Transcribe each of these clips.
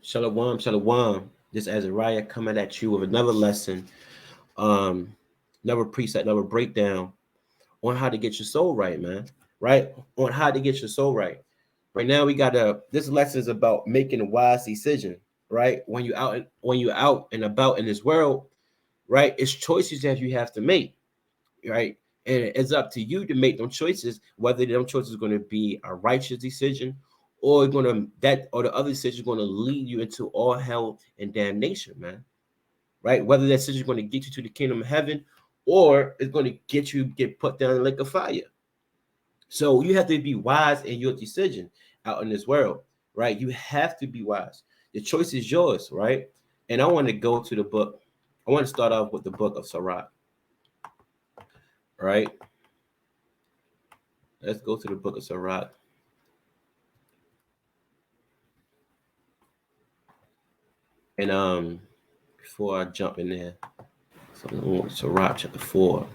Shalom, shalom. This is Azariah coming at you with another lesson, um, another preset, another breakdown on how to get your soul right, man. Right? On how to get your soul right. Right now, we got this lesson is about making a wise decision, right? When you're out and about in this world, right? It's choices that you have to make, right? And it's up to you to make them choices, whether them choices are going to be a righteous decision or the other decision is going to lead you into all hell and damnation, man. Right? Whether that decision is going to get you to the kingdom of heaven or it's going to get put down in the lake of fire. So you have to be wise in your decision out in this world, right? You have to be wise. The choice is yours, right? And I want to go to the book. I want to start off with the book of Sirach, right? Let's go to the book of Sirach. And before I jump in there, so Sirach chapter 4.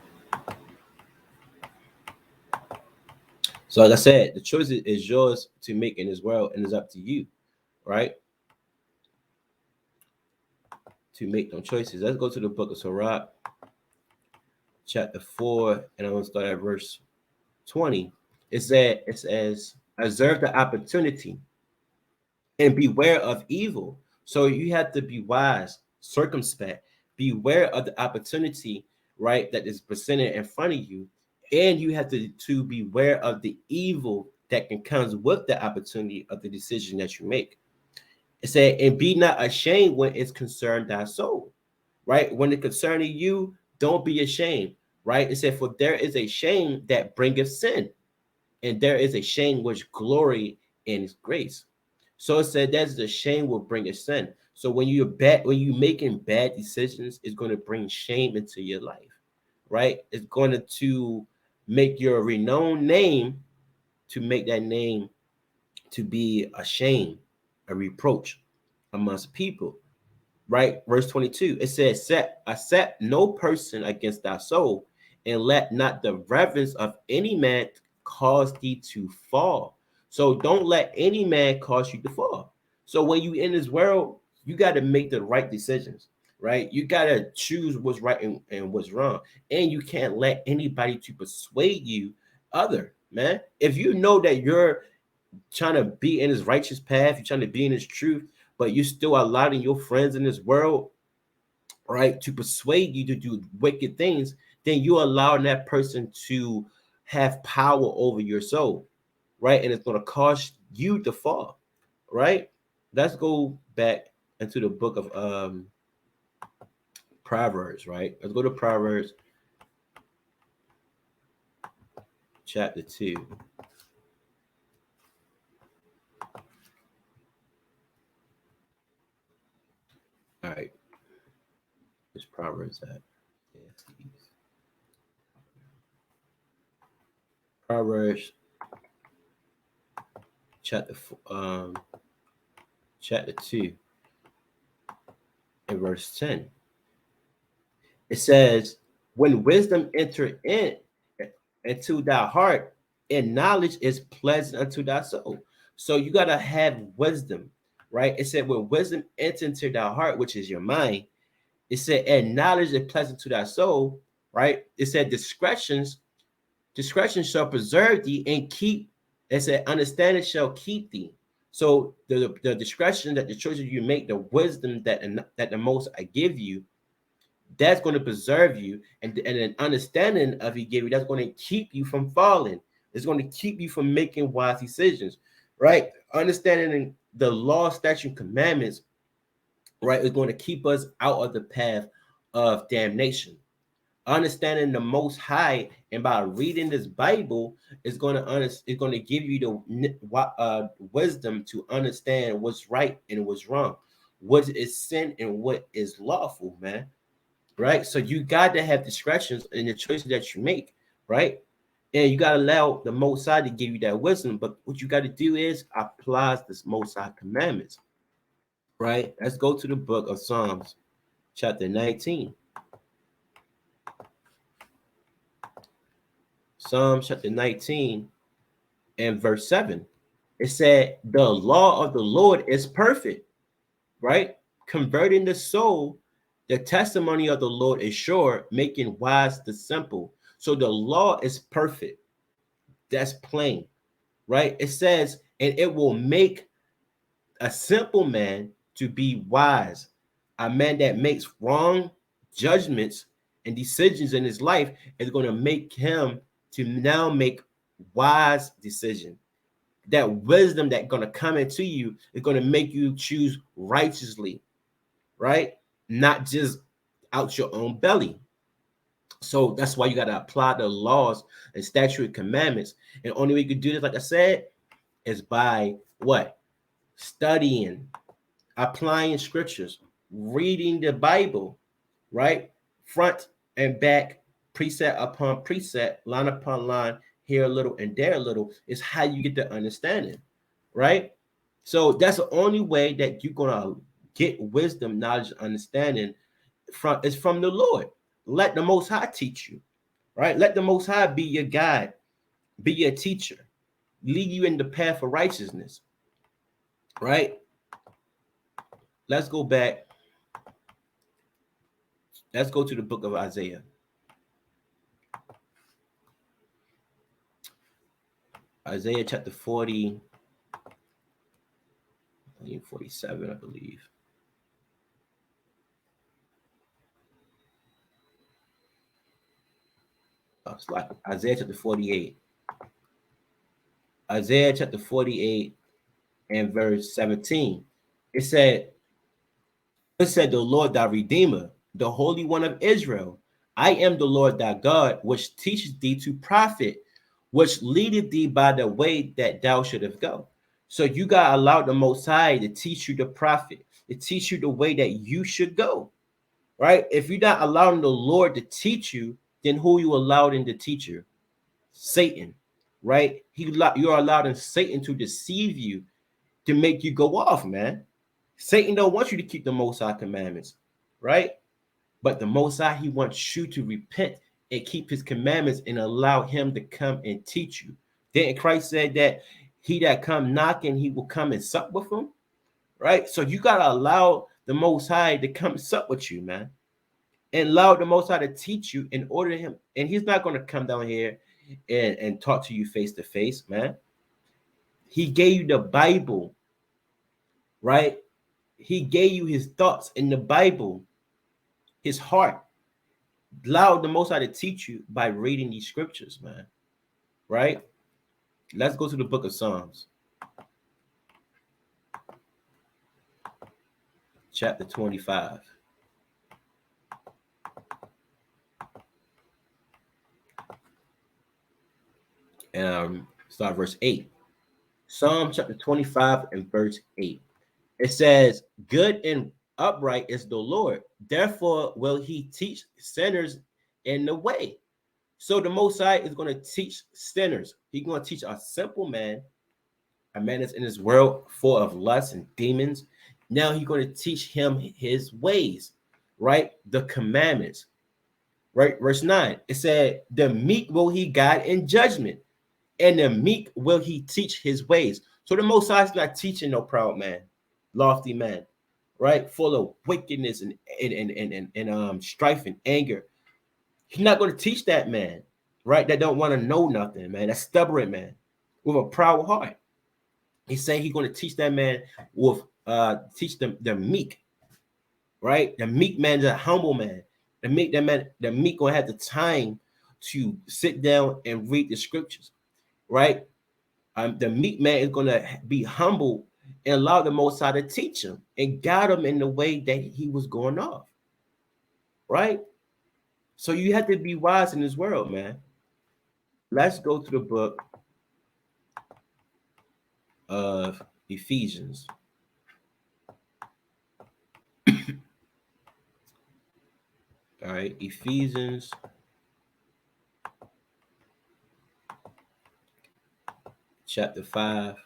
So like I said, the choice is yours to make in this world, and it's up to you, right? To make them choices. Let's go to the book of Sirach, chapter 4, and I'm gonna start at verse 20. It says, observe the opportunity and beware of evil. So you have to be wise, circumspect, beware of the opportunity, right, that is presented in front of you, and you have to beware of the evil that can comes with the opportunity of the decision that you make. It said, and be not ashamed when it's concerned thy soul, right? When it concerning you, don't be ashamed, right? It said, for there is a shame that bringeth sin, and there is a shame which glory in his grace. So it said that's the shame will bring a sin. So when you making bad decisions, it's going to bring shame into your life, right? It's going to make your renowned name to make that name to be a shame, a reproach amongst people, right? Verse 22, it says, accept no person against thy soul, and let not the reverence of any man cause thee to fall. So don't let any man cause you to fall. So when you in this world, you got to make the right decisions, right? You got to choose what's right and what's wrong. And you can't let anybody to persuade you other, man. If you know that you're trying to be in his righteous path, you're trying to be in his truth, but you're still allowing your friends in this world, right, to persuade you to do wicked things, then you're allowing that person to have power over your soul, right? And it's going to cause you to fall, right? Let's go back into the book of Proverbs, right? Let's go to Proverbs chapter 2. All right, where's Proverbs at? Yes, Proverbs chapter chapter 2 and verse 10. It says, when wisdom enter in into thy heart, and knowledge is pleasant unto thy soul. So you gotta have wisdom, right? It said, when wisdom enter into thy heart, which is your mind, it said, and knowledge is pleasant to thy soul, right? It said, discretion shall preserve thee and keep. It said, understanding shall keep thee. So the discretion that the choices you make, the wisdom that the most I give you, that's going to preserve you, and an understanding of he gave you, that's going to keep you from falling. It's going to keep you from making wise decisions, right? Understanding the law, statute, commandments, right, is going to keep us out of the path of damnation. Understanding the Most High, and by reading this Bible, is going to it's going to give you the wisdom to understand what's right and what's wrong, what is sin and what is lawful, man. Right? So you got to have discretions in the choices that you make, right? And you got to allow the Most High to give you that wisdom. But what you got to do is apply this Most High commandments, right? Let's go to the book of Psalms, chapter 19. Psalms chapter 19 and verse 7. It said, the law of the Lord is perfect, right? Converting the soul, the testimony of the Lord is sure, making wise the simple. So the law is perfect. That's plain, right? It says, and it will make a simple man to be wise. A man that makes wrong judgments and decisions in his life is going to make him to now make wise decisions. That wisdom that's going to come into you is going to make you choose righteously, right? Not just out your own belly. So that's why you got to apply the laws and statute and commandments. And the only way you can do this, like I said, is by what? Studying, applying scriptures, reading the Bible, right? Front and back, precept upon precept, line upon line, here a little and there a little, is how you get the understanding, right? So that's the only way that you're gonna get wisdom, knowledge, understanding from the Lord. Let the Most High teach you, right? Let the Most High be your guide, be your teacher, lead you in the path of righteousness, right? Let's go back. Let's go to the book of Isaiah. Isaiah chapter 40, 47, I believe. It's like Isaiah chapter 48. Isaiah chapter 48 and verse 17. It said, the Lord thy Redeemer, the Holy One of Israel. I am the Lord thy God, which teaches thee to profit, which leadeth thee by the way that thou shouldest go. So you got to allow the Most High to teach you the prophet, to teach you the way that you should go, right? If you're not allowing the Lord to teach you, then who you allowed in to teach you? Satan, right? You're allowing Satan to deceive you, to make you go off, man. Satan don't want you to keep the Most High commandments, right? But the Most High, he wants you to repent and keep his commandments and allow him to come and teach you. Then Christ said that he that come knocking, he will come and sup with him, right? So you got to allow the Most High to come sup with you, man. And allow the Most High to teach you in order to him. And he's not going to come down here and talk to you face to face, man. He gave you the Bible, right? He gave you his thoughts in the Bible, his heart. Allow the Most High to teach you by reading these scriptures, man. Right? Let's go to the book of Psalms. Chapter 25. And start verse 8. Psalm chapter 25 and verse 8. It says, good and upright is the Lord. Therefore will he teach sinners in the way. So the Most High is going to teach sinners. He's going to teach a simple man, a man that's in this world full of lust and demons. Now he's going to teach him his ways, right? The commandments, right? Verse 9, it said, the meek will he guide in judgment, and the meek will he teach his ways. So the Most High is not teaching no proud man, lofty man, right? Full of wickedness and strife and anger. He's not going to teach that man, right? That don't want to know nothing, man. That stubborn man with a proud heart. He's saying he's going to teach that man with teach them the meek, right? The meek man is a humble man. The meek gonna have the time to sit down and read the scriptures, right? The meek man is gonna be humble and allow the Most High to teach him and guide him in the way that he was going off, right? So you have to be wise in this world, man. Let's go to the book of Ephesians. All right, Ephesians chapter 5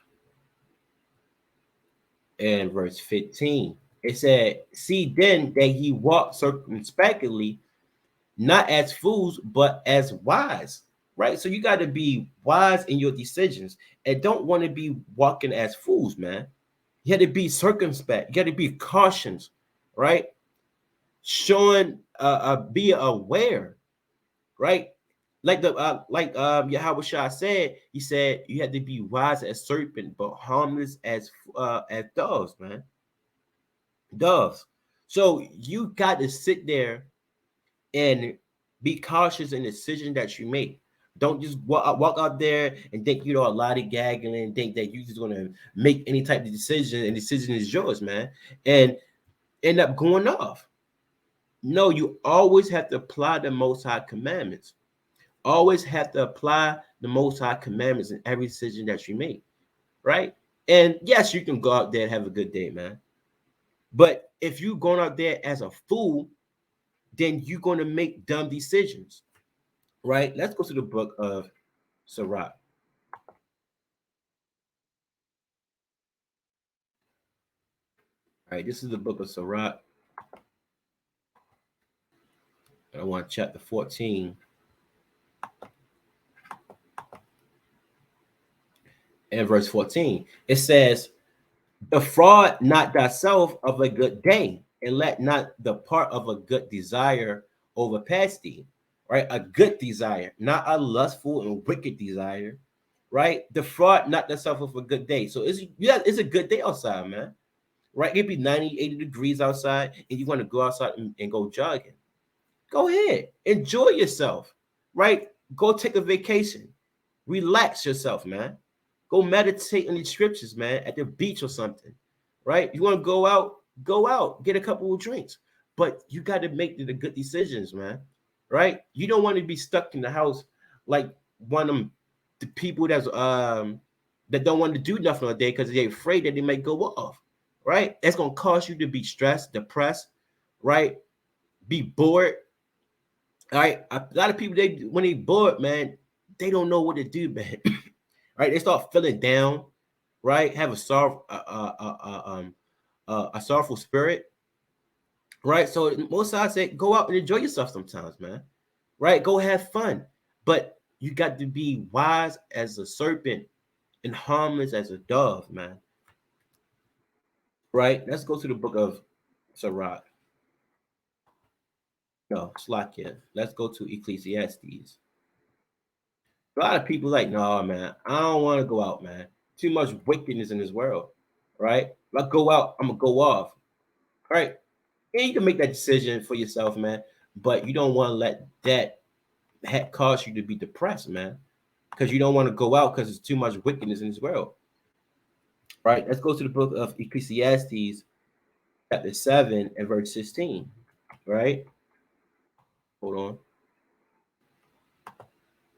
and verse 15. It said, see then that he walked circumspectly, not as fools, but as wise, right? So you got to be wise in your decisions and don't want to be walking as fools, man. You had to be circumspect. You got to be cautious, right? Showing, be aware, right? Like Yahweh Shah said, he said you had to be wise as serpent, but harmless as doves, man. Doves. So you got to sit there and be cautious in the decision that you make. Don't just walk out there and think you know a lot of gagging and think that you're just gonna make any type of decision and decision is yours, man, and end up going off. No, you always have to apply the Most High commandments. Always have to apply the Most High commandments in every decision that you make, right? And yes, you can go out there and have a good day, man. But if you going out there as a fool, then you're going to make dumb decisions, right? Let's go to the book of Sirach. All right, this is the book of Sirach. I want chapter 14 and verse 14. It says, defraud not thyself of a good day, and let not the part of a good desire overpass thee. Right? A good desire, not a lustful and wicked desire. Right? Defraud not thyself of a good day. So it's a good day outside, man. Right? It'd be 90, 80 degrees outside, and you want to go outside and go jogging. Go ahead, enjoy yourself. Right? Go take a vacation. Relax yourself, man. Go meditate on the scriptures, man, at the beach or something, right? You want to go out, get a couple of drinks, but you got to make the good decisions, man, right? You don't want to be stuck in the house like one of them, the people that don't want to do nothing all day because they're afraid that they might go off, right? That's gonna cause you to be stressed, depressed, right? Be bored. All right. A lot of people, they when they bored, man, they don't know what to do, man. Right? They start feeling down, right? Have a sorrowful spirit, right? So most I say, go out and enjoy yourself sometimes, man. Right? Go have fun, but you got to be wise as a serpent and harmless as a dove, man. Right? Let's go to the book of Sirach. No, Slakia. Let's go to Ecclesiastes. A lot of people like, no, man, I don't want to go out, man. Too much wickedness in this world, right? If I go out, I'm gonna go off, right? And you can make that decision for yourself, man. But you don't want to let that cause you to be depressed, man, because you don't want to go out because there's too much wickedness in this world, right? Let's go to the book of Ecclesiastes, chapter 7 and verse 16, right? Hold on.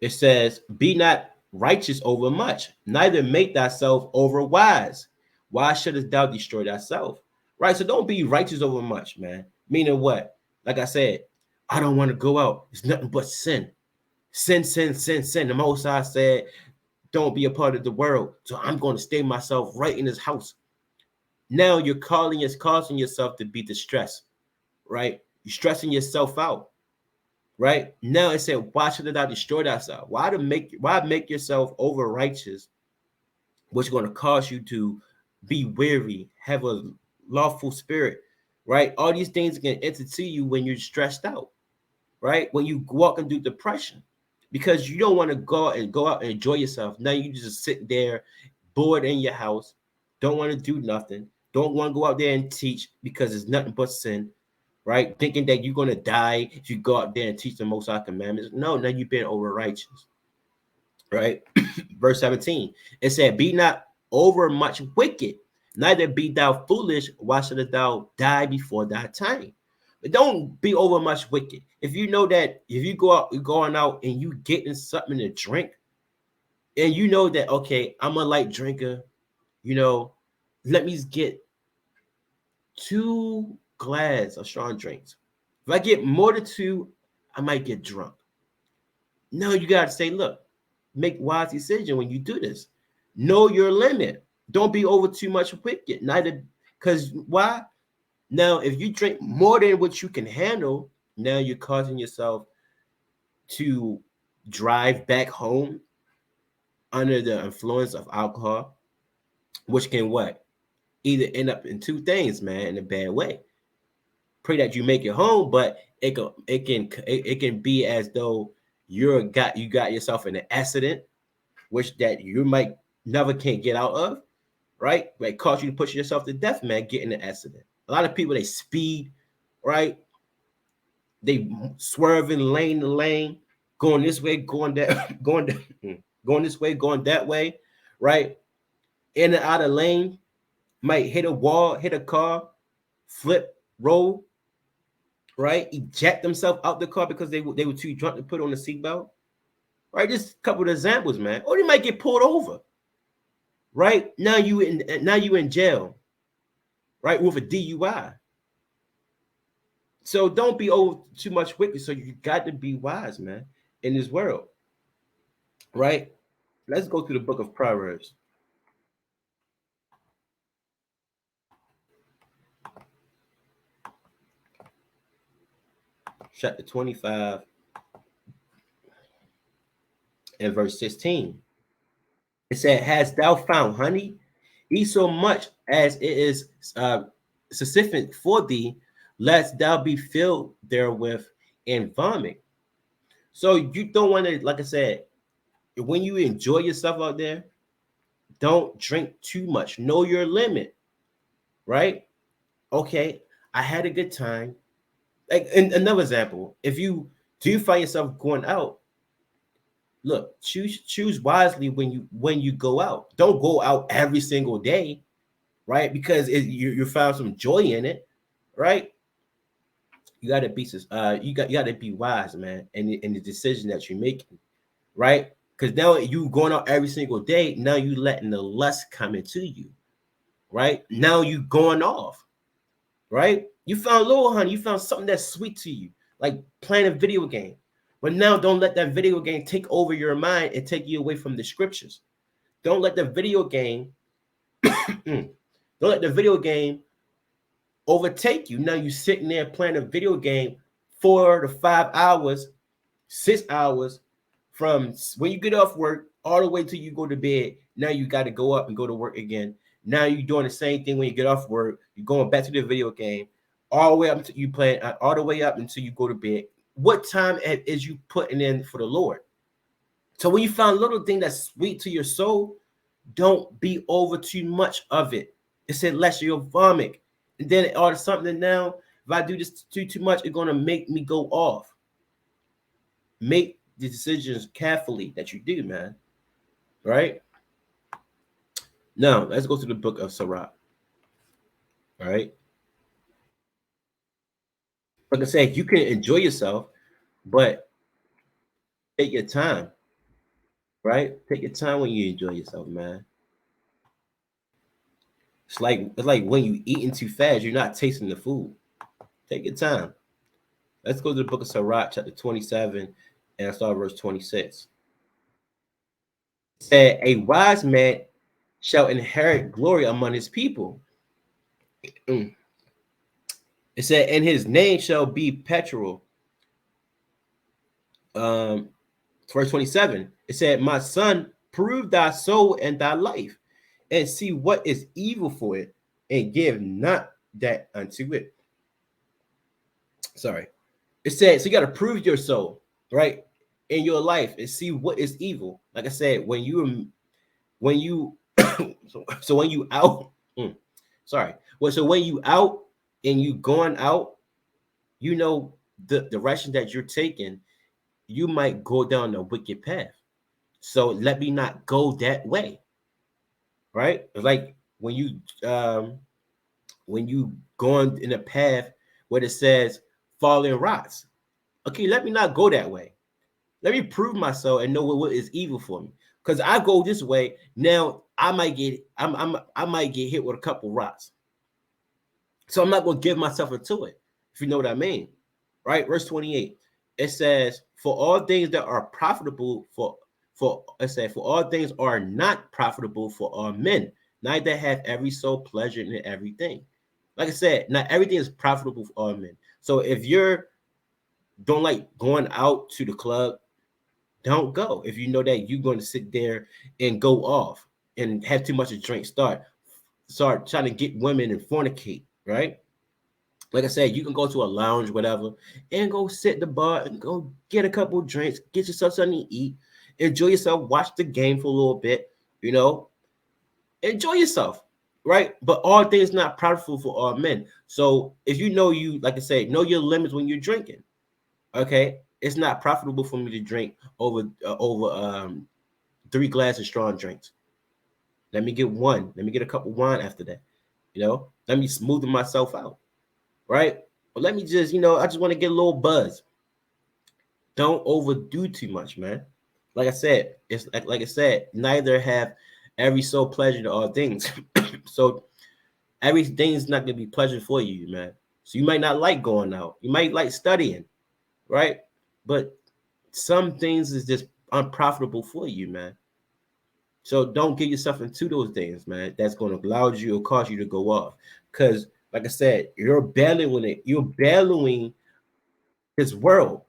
It says, be not righteous over much, neither make thyself over wise. Why shouldest thou destroy thyself? Right? So don't be righteous over much, man. Meaning what? Like I said, I don't want to go out. It's nothing but sin. Sin, sin, sin, sin. The Most High said, don't be a part of the world. So I'm going to stay myself right in his house. Now you're causing yourself to be distressed, right? You're stressing yourself out. Right now, it said, "Why should thou destroy thyself? Why make yourself over righteous, which is going to cause you to be weary, have a lawful spirit, right? All these things can enter to you when you're stressed out, right? When you walk into depression, because you don't want to go out and enjoy yourself. Now you just sit there, bored in your house, don't want to do nothing, don't want to go out there and teach because it's nothing but sin." Right? Thinking that you're going to die if you go out there and teach the Most High commandments. No, now you've been over righteous. Right? Verse 17, it said, be not over much wicked, neither be thou foolish. Why shouldst thou die before thy time? But don't be over much wicked. If you know that if you go out, you're going out and you getting something to drink, and you know that, okay, I'm a light drinker, let me get 2 glass of strong drinks. If I get more than 2, I might get drunk. No, you got to say, look, make wise decision when you do this. Know your limit. Don't be over too much wicked. Neither, because why? Now, if you drink more than what you can handle, now you're causing yourself to drive back home under the influence of alcohol, which can what? either end up in two things, man, in a bad way. Pray that you make it home, but it can be as though you got yourself in an accident, which that you might never can't get out of, right? Like cause you to push yourself to death, man, get in an accident. A lot of people they speed, right? They swerving lane to lane, going this way, going that, going this way, going that way, right? In and out of lane, might hit a wall, hit a car, flip, roll, right? Eject themselves out the car because they were too drunk to put on the seatbelt, right? Just a couple of examples, man. Or they might get pulled over, right? Now you in jail, right, with a DUI. So don't be over too much wicked. So you got to be wise, man, in this world, right? Let's go to the book of Proverbs. Chapter 25 and verse 16. It said, "Hast thou found honey? Eat so much as it is sufficient for thee, lest thou be filled therewith and vomit." So you don't want to, like I said, when you enjoy yourself out there, don't drink too much. Know your limit, right? Okay, I had a good time. Like another example, if you do you find yourself going out, look, choose wisely when you go out. Don't go out every single day, right? Because you found some joy in it, right? You got to be you got to be wise, man, in the decision that you're making, right? Because now you going out every single day. Now you letting the lust come into you, right? Now you going off, right? You found little honey, you found something that's sweet to you, like playing a video game. But now don't let that video game take over your mind and take you away from the scriptures. Don't let the video game, don't let the video game overtake you. Now you sitting there playing a video game 4 to 5 hours, 6 hours from when you get off work all the way till you go to bed. Now you got to go up and go to work again. Now you're doing the same thing when you get off work. You're going back to the video game all the way up until you play all the way up until you go to bed. What time is you putting in for the Lord? So when you find a little thing that's sweet to your soul, don't be over too much of it. It said, lest you'll vomit. And then or something now, if I do this too much, it's gonna make me go off. Make the decisions carefully that you do, man. Right? Now let's go to the book of Sirach. All right. Like I said, you can enjoy yourself, but take your time, right? Take your time when you enjoy yourself, man. It's like when you eating too fast, you're not tasting the food. Take your time. Let's go to the book of Sirach, chapter 27, and I start verse 26. It said, "A wise man shall inherit glory among his people." It said, "And his name shall be perpetual." Verse 27. It said, "My son, prove thy soul and thy life, and see what is evil for it, and give not that unto it." Sorry. It said, so you got to prove your soul, right? In your life and see what is evil. Like I said, when you so when you out, sorry. Well, so when you out and you going out, you know the direction that you're taking, you might go down a wicked path. So let me not go that way. Right? Like when you going in a path where it says falling rocks. Okay, let me not go that way. Let me prove myself and know what is evil for me. Because I go this way, now I might get I might get hit with a couple rocks. So I'm not gonna give myself into it, if you know what I mean. Right? Verse 28. It says, "For all things that are profitable for it said, for all things are not profitable for all men, neither have every soul pleasure in everything." Like I said, not everything is profitable for all men. So if you're don't like going out to the club, don't go. If you know that you're going to sit there and go off and have too much to drink, start start trying to get women and fornicate, right? Like I said, you can go to a lounge, whatever, and go sit at the bar and go get a couple of drinks, get yourself something to eat, enjoy yourself, watch the game for a little bit, you know, enjoy yourself, right? But all things not profitable for all men. So if you know you, like I said, know your limits when you're drinking. Okay, it's not profitable for me to drink over 3 glasses of strong drinks. Let me get one. Let me get a cup of wine after that. You know, let me smoothen myself out, right? But let me just, I just want to get a little buzz. Don't overdo too much, man. Like I said, it's like I said, neither have every soul pleasure to all things. So everything's not gonna be pleasure for you, man. So you might not like going out. You might like studying, right? But some things is just unprofitable for you, man. So don't get yourself into those things, man. That's going to allow you or cause you to go off. Because, like I said, you're battling it. You're battling this world,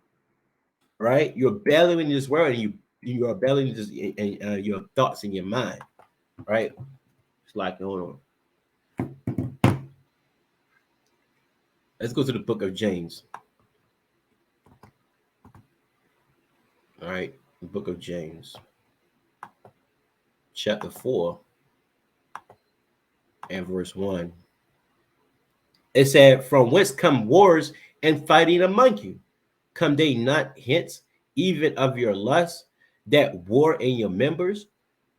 right? You're battling this world, and you are battling this in your thoughts in your mind, right? It's like, hold on. Let's go to the book of James. All right, the book of James, chapter 4 and verse 1. It said, "From whence come wars and fighting among you? Come they not hence, even of your lust, that war in your members?"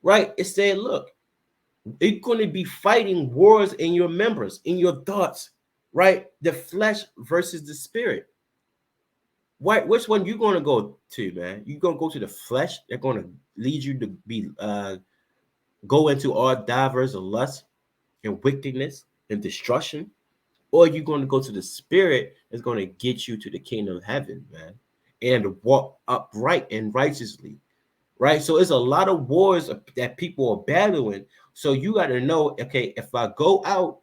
Right? It said, look, it's going to be fighting wars in your members, in your thoughts, right? The flesh versus the spirit. Why? Which one you going to go to, man? You going to go to the flesh? They're going to lead you to be go into all diverse of lust and wickedness and destruction, or you going to go to the spirit that's going to get you to the kingdom of heaven, man, and walk upright and righteously, right? So it's a lot of wars that people are battling. So you got to know, okay, if I go out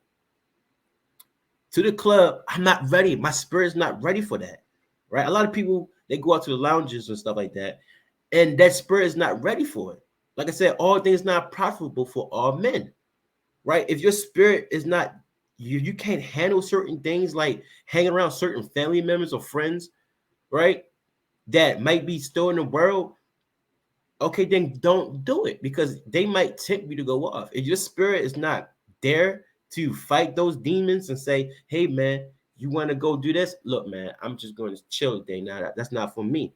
to the club, I'm not ready. My spirit's not ready for that, right? A lot of people, they go out to the lounges and stuff like that, and that spirit is not ready for it. Like I said, all things not profitable for all men, right? If your spirit is not, you can't handle certain things like hanging around certain family members or friends, right? That might be still in the world. Okay, then don't do it because they might tempt you to go off. If your spirit is not there to fight those demons and say, "Hey, man, you want to go do this? Look, man, I'm just going to chill today. Now that's not for me,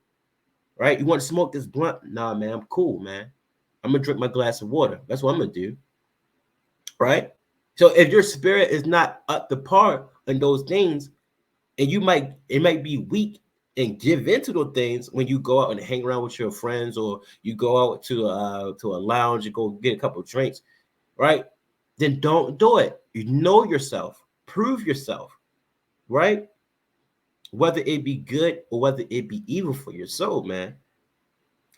right? You want to smoke this blunt? Nah, man, I'm cool, man. I'm gonna drink my glass of water. That's what I'm gonna do, right? So if your spirit is not up to par in those things, and it might be weak and give into those things when you go out and hang around with your friends, or you go out to a lounge and go get a couple of drinks, right? Then don't do it. You know yourself, prove yourself, right? Whether it be good or whether it be evil for your soul, man.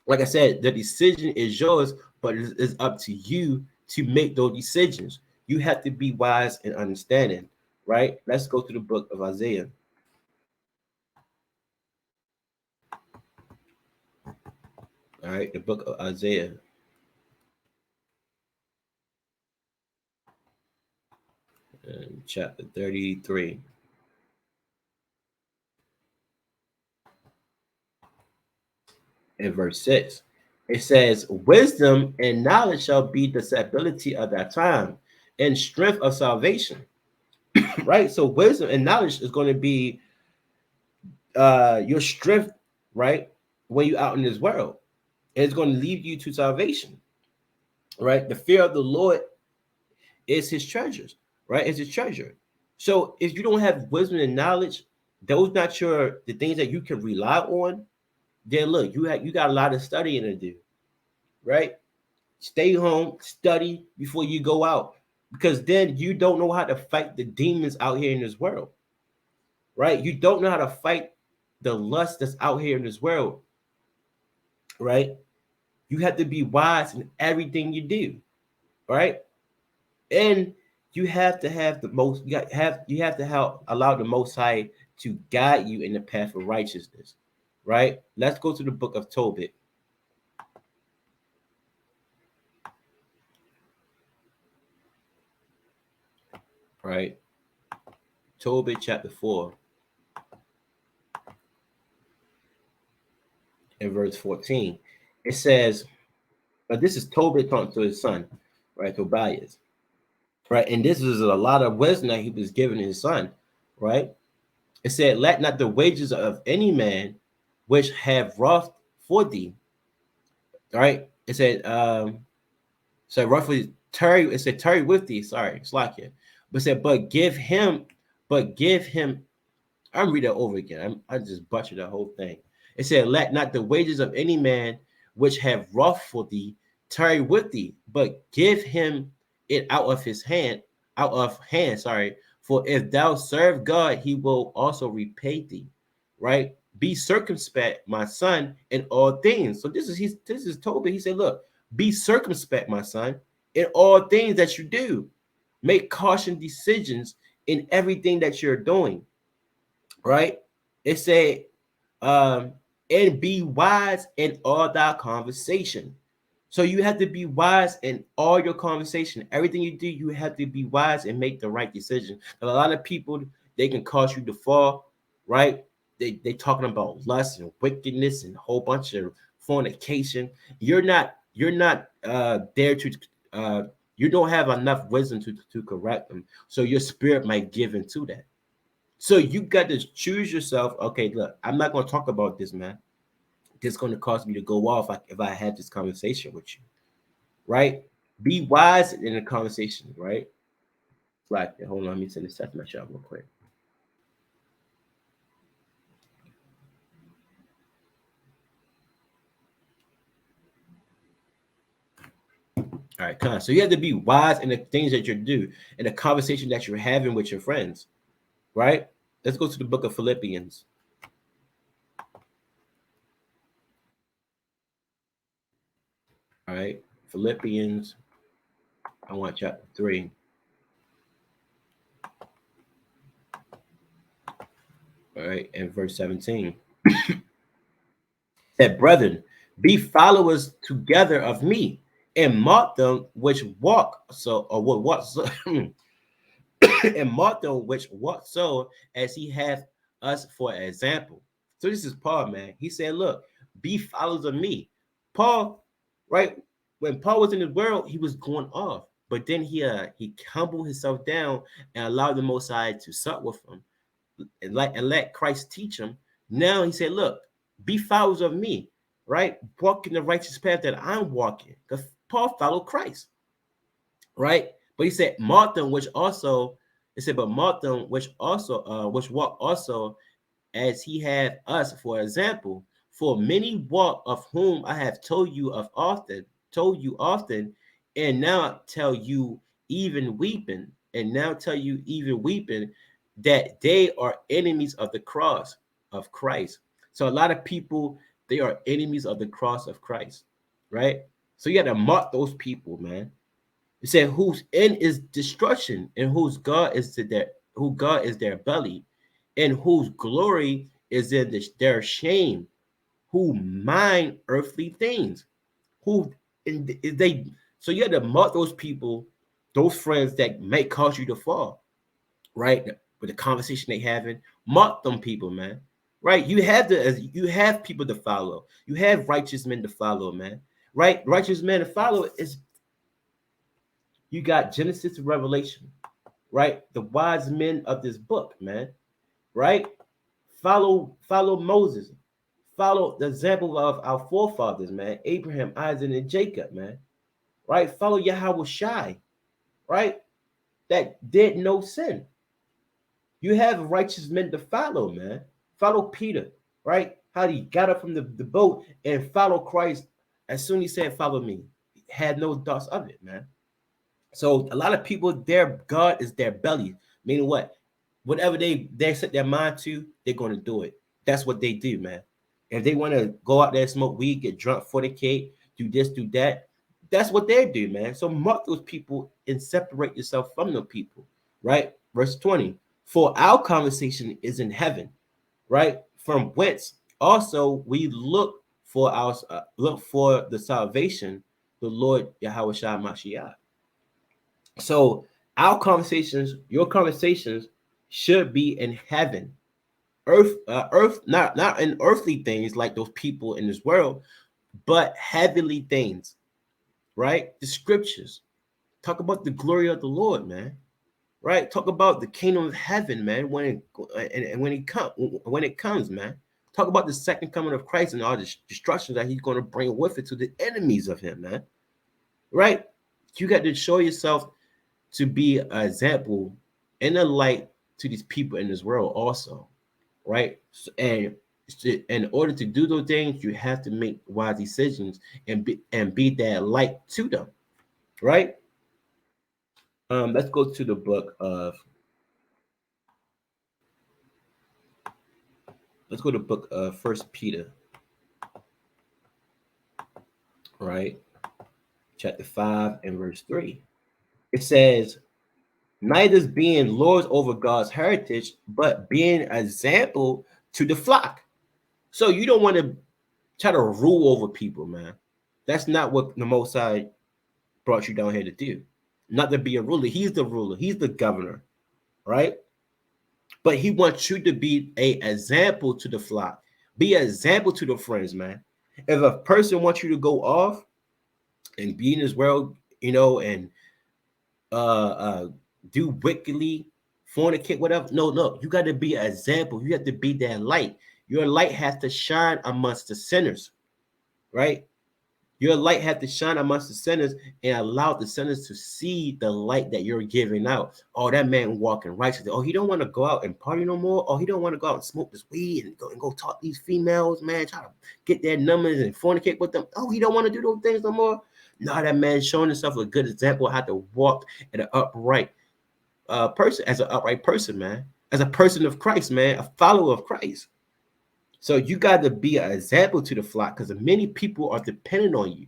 Like I said, the decision is yours, but it's up to you to make those decisions. You have to be wise and understanding, right? Let's go to the book of Isaiah. All right, the book of Isaiah, chapter 33 and verse 6. It says, "Wisdom and knowledge shall be the stability of that time and strength of salvation." Right? So wisdom and knowledge is going to be your strength, right? When you're out in this world. And it's going to lead you to salvation, right? The fear of the Lord is his treasures, right? It's his treasure. So if you don't have wisdom and knowledge, those not the things that you can rely on, then look, you got a lot of studying to do, right? Stay home, study before you go out, because then you don't know how to fight the demons out here in this world, right? You don't know how to fight the lust that's out here in this world, right? You have to be wise in everything you do, right? And you have to have the most you have to allow the Most High to guide you in the path of righteousness, right? Let's go to the book of Tobit. right? Tobit chapter 4 and verse 14. It says, but this is Tobit talking to his son, right? Tobias, right? And this is a lot of wisdom that he was giving his son, right? It said, let not the wages of any man which have wrought for thee, right? It said, so roughly tarry, it said tarry with thee, sorry, Slakia. But it said, but give him, I'm reading it over again. I just butchered the whole thing. It said, let not the wages of any man which have wrought for thee tarry with thee, but give him it out of hand, sorry. For if thou serve God, he will also repay thee, right? Be circumspect, my son, in all things. So this is Tobit. He said, look, be circumspect, my son, in all things that you do. Make caution decisions in everything that you're doing, right? It said, and be wise in all thy conversation. So you have to be wise in all your conversation. Everything you do, you have to be wise and make the right decision. And a lot of people, they can cause you to fall, right? They talking about lust and wickedness and a whole bunch of fornication. You're not there to uh you don't have enough wisdom to correct them. So your spirit might give into that. So you got to choose yourself. Okay, look, I'm not going to talk about this, man. This is going to cause me to go off if I have this conversation with you, right? Be wise in the conversation, right? Like, hold on, let me send this text message out real quick. All right, come on. So you have to be wise in the things that you do, in the conversation that you're having with your friends, right? Let's go to the book of Philippians. All right, Philippians. I want chapter 3. All right, and verse 17. That brethren, be followers together of me, and mark them which walk so or what so, and mark them which walk so as he hath us for example. So this is Paul, man. He said, look, be followers of me. Paul, right? When Paul was in the world, he was going off. But then he humbled himself down and allowed the Most High to sup with him and let Christ teach him. Now he said, look, be followers of me, right? Walk in the righteous path that I'm walking. Because Paul followed Christ, right? But he said, Martha, which also, it said, but Martha, which walk also as he had us for example. For many walk of whom I have told you often, and now tell you even weeping, that they are enemies of the cross of Christ. So a lot of people, they are enemies of the cross of Christ, right? So you got to mark those people, man. It said, whose end is destruction, and who God is their belly, and whose glory is in their shame, who mind earthly things, who they. So you have to mark those people, those friends that may cause you to fall, right? With the conversation they having, mark them people, man. Right? You have people to follow. You have righteous men to follow, man. Right? Righteous men to follow is you got Genesis to Revelation, right? The wise men of this book, man, right? Follow Moses, follow the example of our forefathers, man, Abraham, Isaac, and Jacob, man, right? Follow Yahweh Shai, right? That did no sin. You have righteous men to follow, man. Follow Peter, right? How he got up from the boat and follow Christ as soon as he said, follow me. He had no doubts of it, man. So a lot of people, their God is their belly. Meaning what? Whatever they set their mind to, they're going to do it. That's what they do, man. If they want to go out there, smoke weed, get drunk, fornicate, do this, do that, that's what they do, man. So mark those people and separate yourself from the people, right? Verse 20. For our conversation is in heaven, right? From whence also we look for the salvation, the Lord Yahweh Shah Mashiach. So Our conversations, your conversations, should be in heaven, earth, not in earthly things like those people in this world, but heavenly things, right? The scriptures talk about the glory of the Lord, man. Right? Talk about the kingdom of heaven, man. And when it comes, man. Talk about the second coming of Christ and all the destruction that He's going to bring with it to the enemies of Him, man. Right? You got to show yourself to be an example and a light to these people in this world, also, right? And in order to do those things, you have to make wise decisions and be that light to them, right? Let's go to the book of let's go to the book of First Peter, right? Chapter 5 and verse 3. It says, neither being lords over God's heritage, but being an example to the flock. So you don't want to try to rule over people, man. That's not what the Most High brought you down here to do. Not to be a ruler. He's the ruler. He's the governor, right? But he wants you to be a example to the flock. Be an example to the friends, man. If a person wants you to go off and be in this world, and uh do wickedly, fornicate, whatever. No, you got to be an example. You have to be that light. Your light has to shine amongst the sinners, right? Your light has to shine amongst the sinners and allow the sinners to see the light that you're giving out. Oh, that man walking righteously. Oh, he don't want to go out and party no more. Oh, he don't want to go out and smoke this weed and go talk these females, man, try to get their numbers and fornicate with them. Oh, he don't want to do those things no more. No, that man showing himself a good example of how to walk in an upright person, as an upright person, man, as a person of Christ, man, a follower of Christ. So you got to be an example to the flock because many people are dependent on you.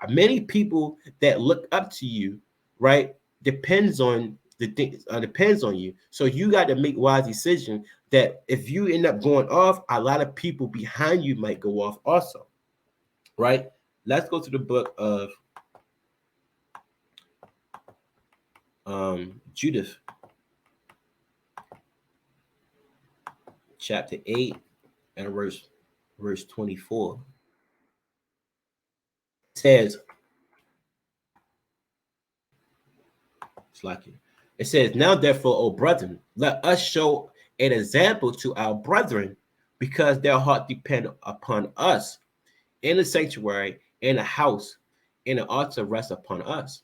Many people that look up to you, right, depends on the things, depends on you. So you got to make wise decision that if you end up going off, a lot of people behind you might go off also, right? Let's go to the book of Judith, chapter 8 and verse 24. It says, it says, now therefore, O brethren, let us show an example to our brethren, because their heart depend upon us in the sanctuary, in the house, in the altar rest upon us.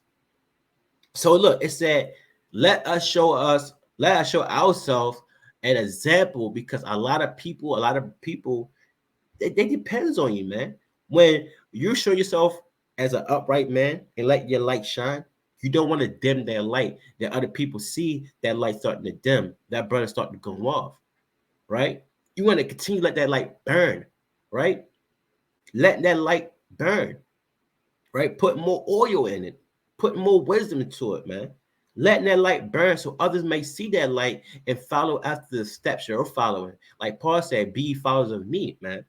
So look, it said, let us show ourselves an example, because a lot of people, they depends on you, man. When you show yourself as an upright man and let your light shine, you don't want to dim that light. That other people see that light starting to dim, that burner starting to go off, right? You want to continue to let that light burn, right? Let that light burn, right? Put more oil in it, put more wisdom into it, man. Letting that light burn so others may see that light and follow after the steps you're following. Like Paul said, be followers of me, man.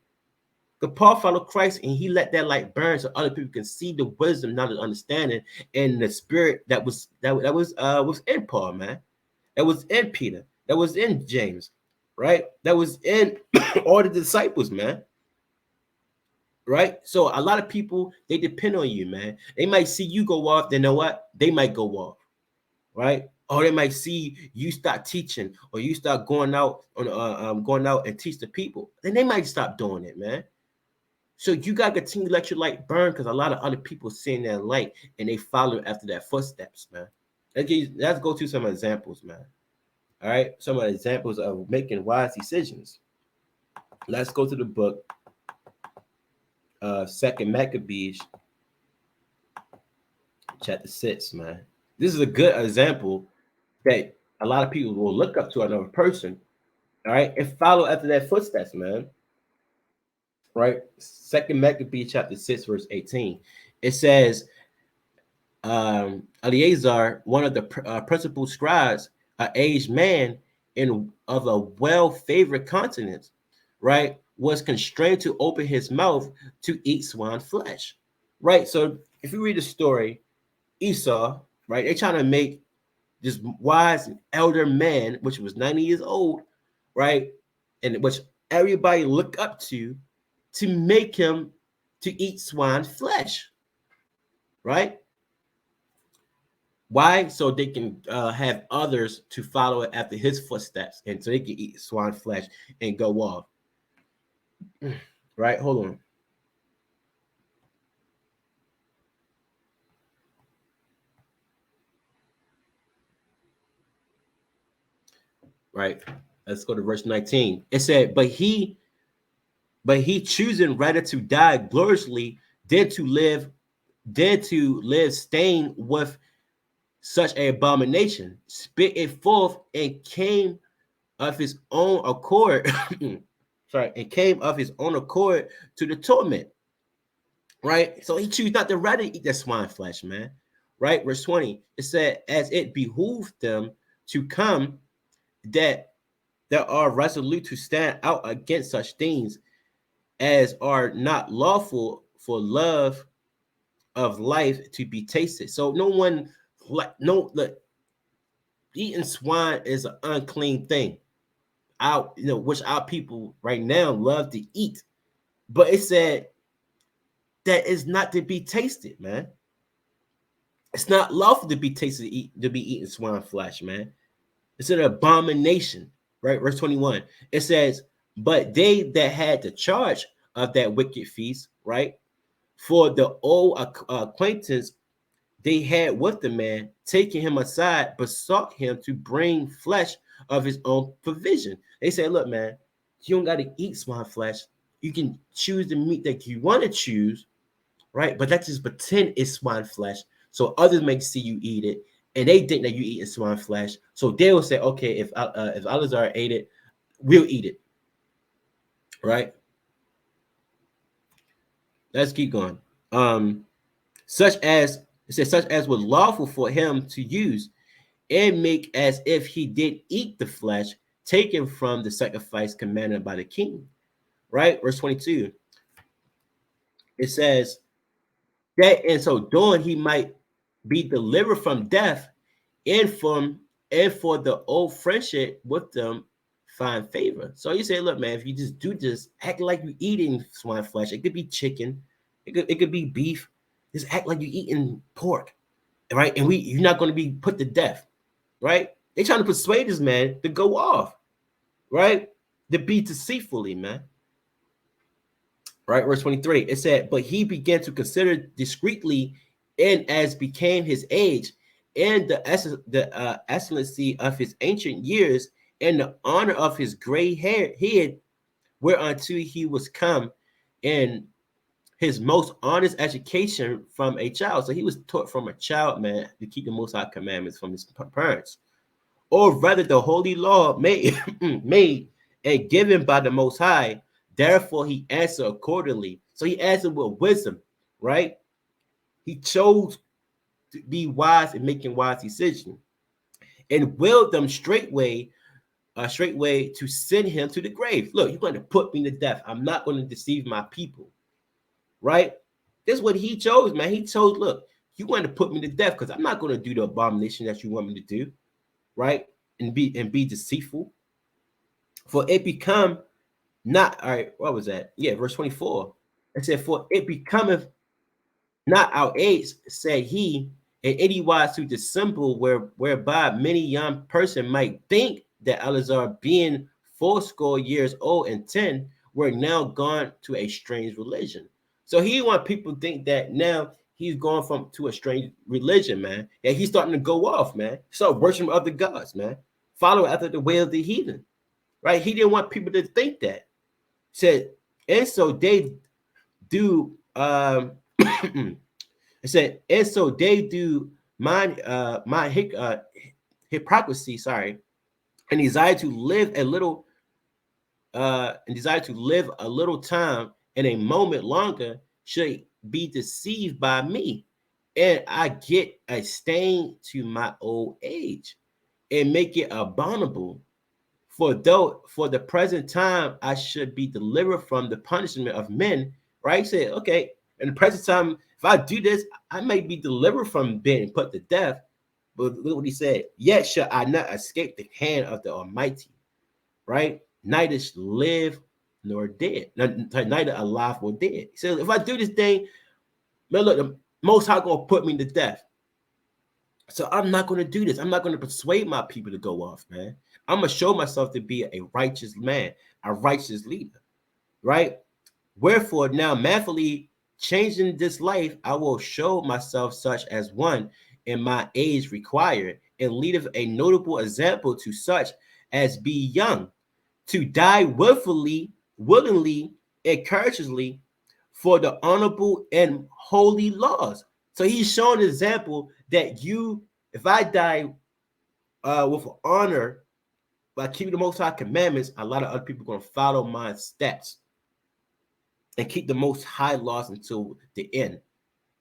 But Paul followed Christ and he let that light burn so other people can see the wisdom, not the understanding, and the spirit that was in Paul, man. That was in Peter. That was in James, right? That was in all the disciples, man. Right? So a lot of people, they depend on you, man. They might see you go off, they know what? They might go off, right? Or they might see you start teaching, or you start going out and teach the people. Then they might stop doing it, man. So you gotta continue to let your light burn, because a lot of other people seeing that light and they follow after that footsteps, man. Let's go to some examples, man. All right, some examples of making wise decisions. Let's go to the book Second Maccabees, chapter 6, man. This is a good example that a lot of people will look up to another person, all right, and follow after that footsteps, man. Right? Second Maccabees, chapter 6, verse 18. It says, Eleazar, one of the principal scribes, an aged man of a well-favored continent, right, was constrained to open his mouth to eat swan flesh, right? So if you read the story, Esau, right, they're trying to make this wise elder man, which was 90 years old, right? And which everybody looked up to make him to eat swine flesh, right? Why? So they can have others to follow it after his footsteps, and so they can eat swine flesh and go off. Right? Hold on. Right. Let's go to verse 19. It said, but he choosing rather to die gloriously than to live staying with such an abomination, spit it forth and came of his own accord. Sorry, and came of his own accord to the torment. Right? So he chose not to rather eat that swine flesh, man. Right? Verse 20. It said, as it behooved them to come that there are resolute to stand out against such things as are not lawful for love of life to be tasted. So no one like no look, eating swine is an unclean thing. Which our people right now love to eat. But it said that is not to be tasted, man. It's not lawful to be tasted to be eating swine flesh, man. It's an abomination, right? Verse 21. It says, but they that had the charge of that wicked feast, right? For the old acquaintance they had with the man, taking him aside, besought him to bring flesh of his own provision. They said, look, man, you don't got to eat swine flesh. You can choose the meat that you want to choose, right? But let's just pretend it's swine flesh. So others may see you eat it, and they think that you eating swine flesh. So they will say, okay, if Alazar ate it, we'll eat it, right? Let's keep going. Such as it says, such as was lawful for him to use, and make as if he did eat the flesh taken from the sacrifice commanded by the king. Right? Verse 22. It says that in so doing he might be delivered from death, and for the old friendship with them find favor. So you say, look, man, if you just do this, act like you're eating swine flesh. It could be chicken, it could be beef. Just act like you're eating pork, right? And you're not going to be put to death, right? They're trying to persuade this man to go off, right? To be deceitfully, man. Right, verse 23. It said, but he began to consider discreetly, and as became his age, and the excellency of his ancient years, and the honor of his gray head, whereunto he was come, in his most honest education from a child. So he was taught from a child, man, to keep the Most High commandments from his parents, or rather the holy law made made and given by the Most High. Therefore he answered accordingly. So he answered with wisdom, right? He chose to be wise and making wise decisions, and willed them straightway to send him to the grave. Look, you're going to put me to death. I'm not going to deceive my people, right? This is what he chose, man. He chose, look, you want to put me to death because I'm not going to do the abomination that you want me to do, right? And be deceitful. For it become not, all right, what was that? Yeah, verse 24. It said, for it becometh not our age, said he, and any wise to dissemble whereby many young person might think that Eleazar, being fourscore years old and 10, were now gone to a strange religion. So he want people to think that now he's going to a strange religion, man. And he's starting to go off, man. Start worshiping other gods, man. Follow after the way of the heathen, right? He didn't want people to think that. Said, and so they do it said, and so they do my hypocrisy, sorry, and desire to live a little time and a moment longer, should be deceived by me, and I get a stain to my old age, and make it abominable. For though for the present time I should be delivered from the punishment of men, right? He said, okay, in the present time, if I do this, I may be delivered from being put to death, But look what he said. Yet shall I not escape the hand of the Almighty, right? Neither live nor dead, neither alive nor dead. He said, if I do this thing, man, look, the Most High gonna put me to death. So I'm not gonna do this. I'm not gonna persuade my people to go off, man. I'm gonna show myself to be a righteous man, a righteous leader, right? Wherefore, now manfully changing this life, I will show myself such as one in my age required, and lead a notable example to such as be young, to die willingly, and courageously for the honorable and holy laws. So he's showing an example that if I die with honor by keeping the Most High commandments, a lot of other people are going to follow my steps and keep the Most High laws until the end.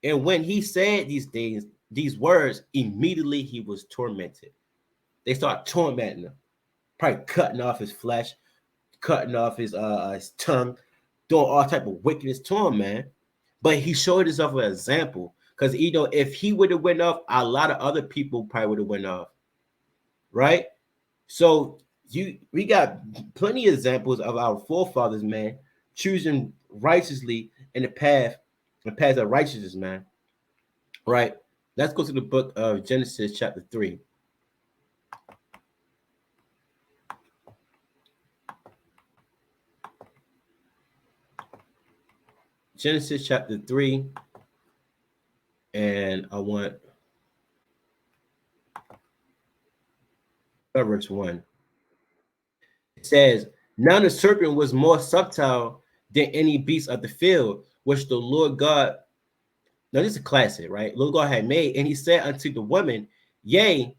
And when he said these things, these words, immediately he was tormented. They start tormenting him, probably cutting off his flesh, cutting off his tongue, doing all type of wickedness to him, man. But he showed himself an example, because if he would have went off, a lot of other people probably would have went off, right? So we got plenty of examples of our forefathers, man, choosing righteously in the path of righteousness, man. Right. Let's go to the book of Genesis, chapter 3. Genesis chapter 3, and I want verse 1. It says, now the serpent was more subtle than any beast of the field, which the Lord God, now this is a classic, right? Lord God had made, and he said unto the woman, yea,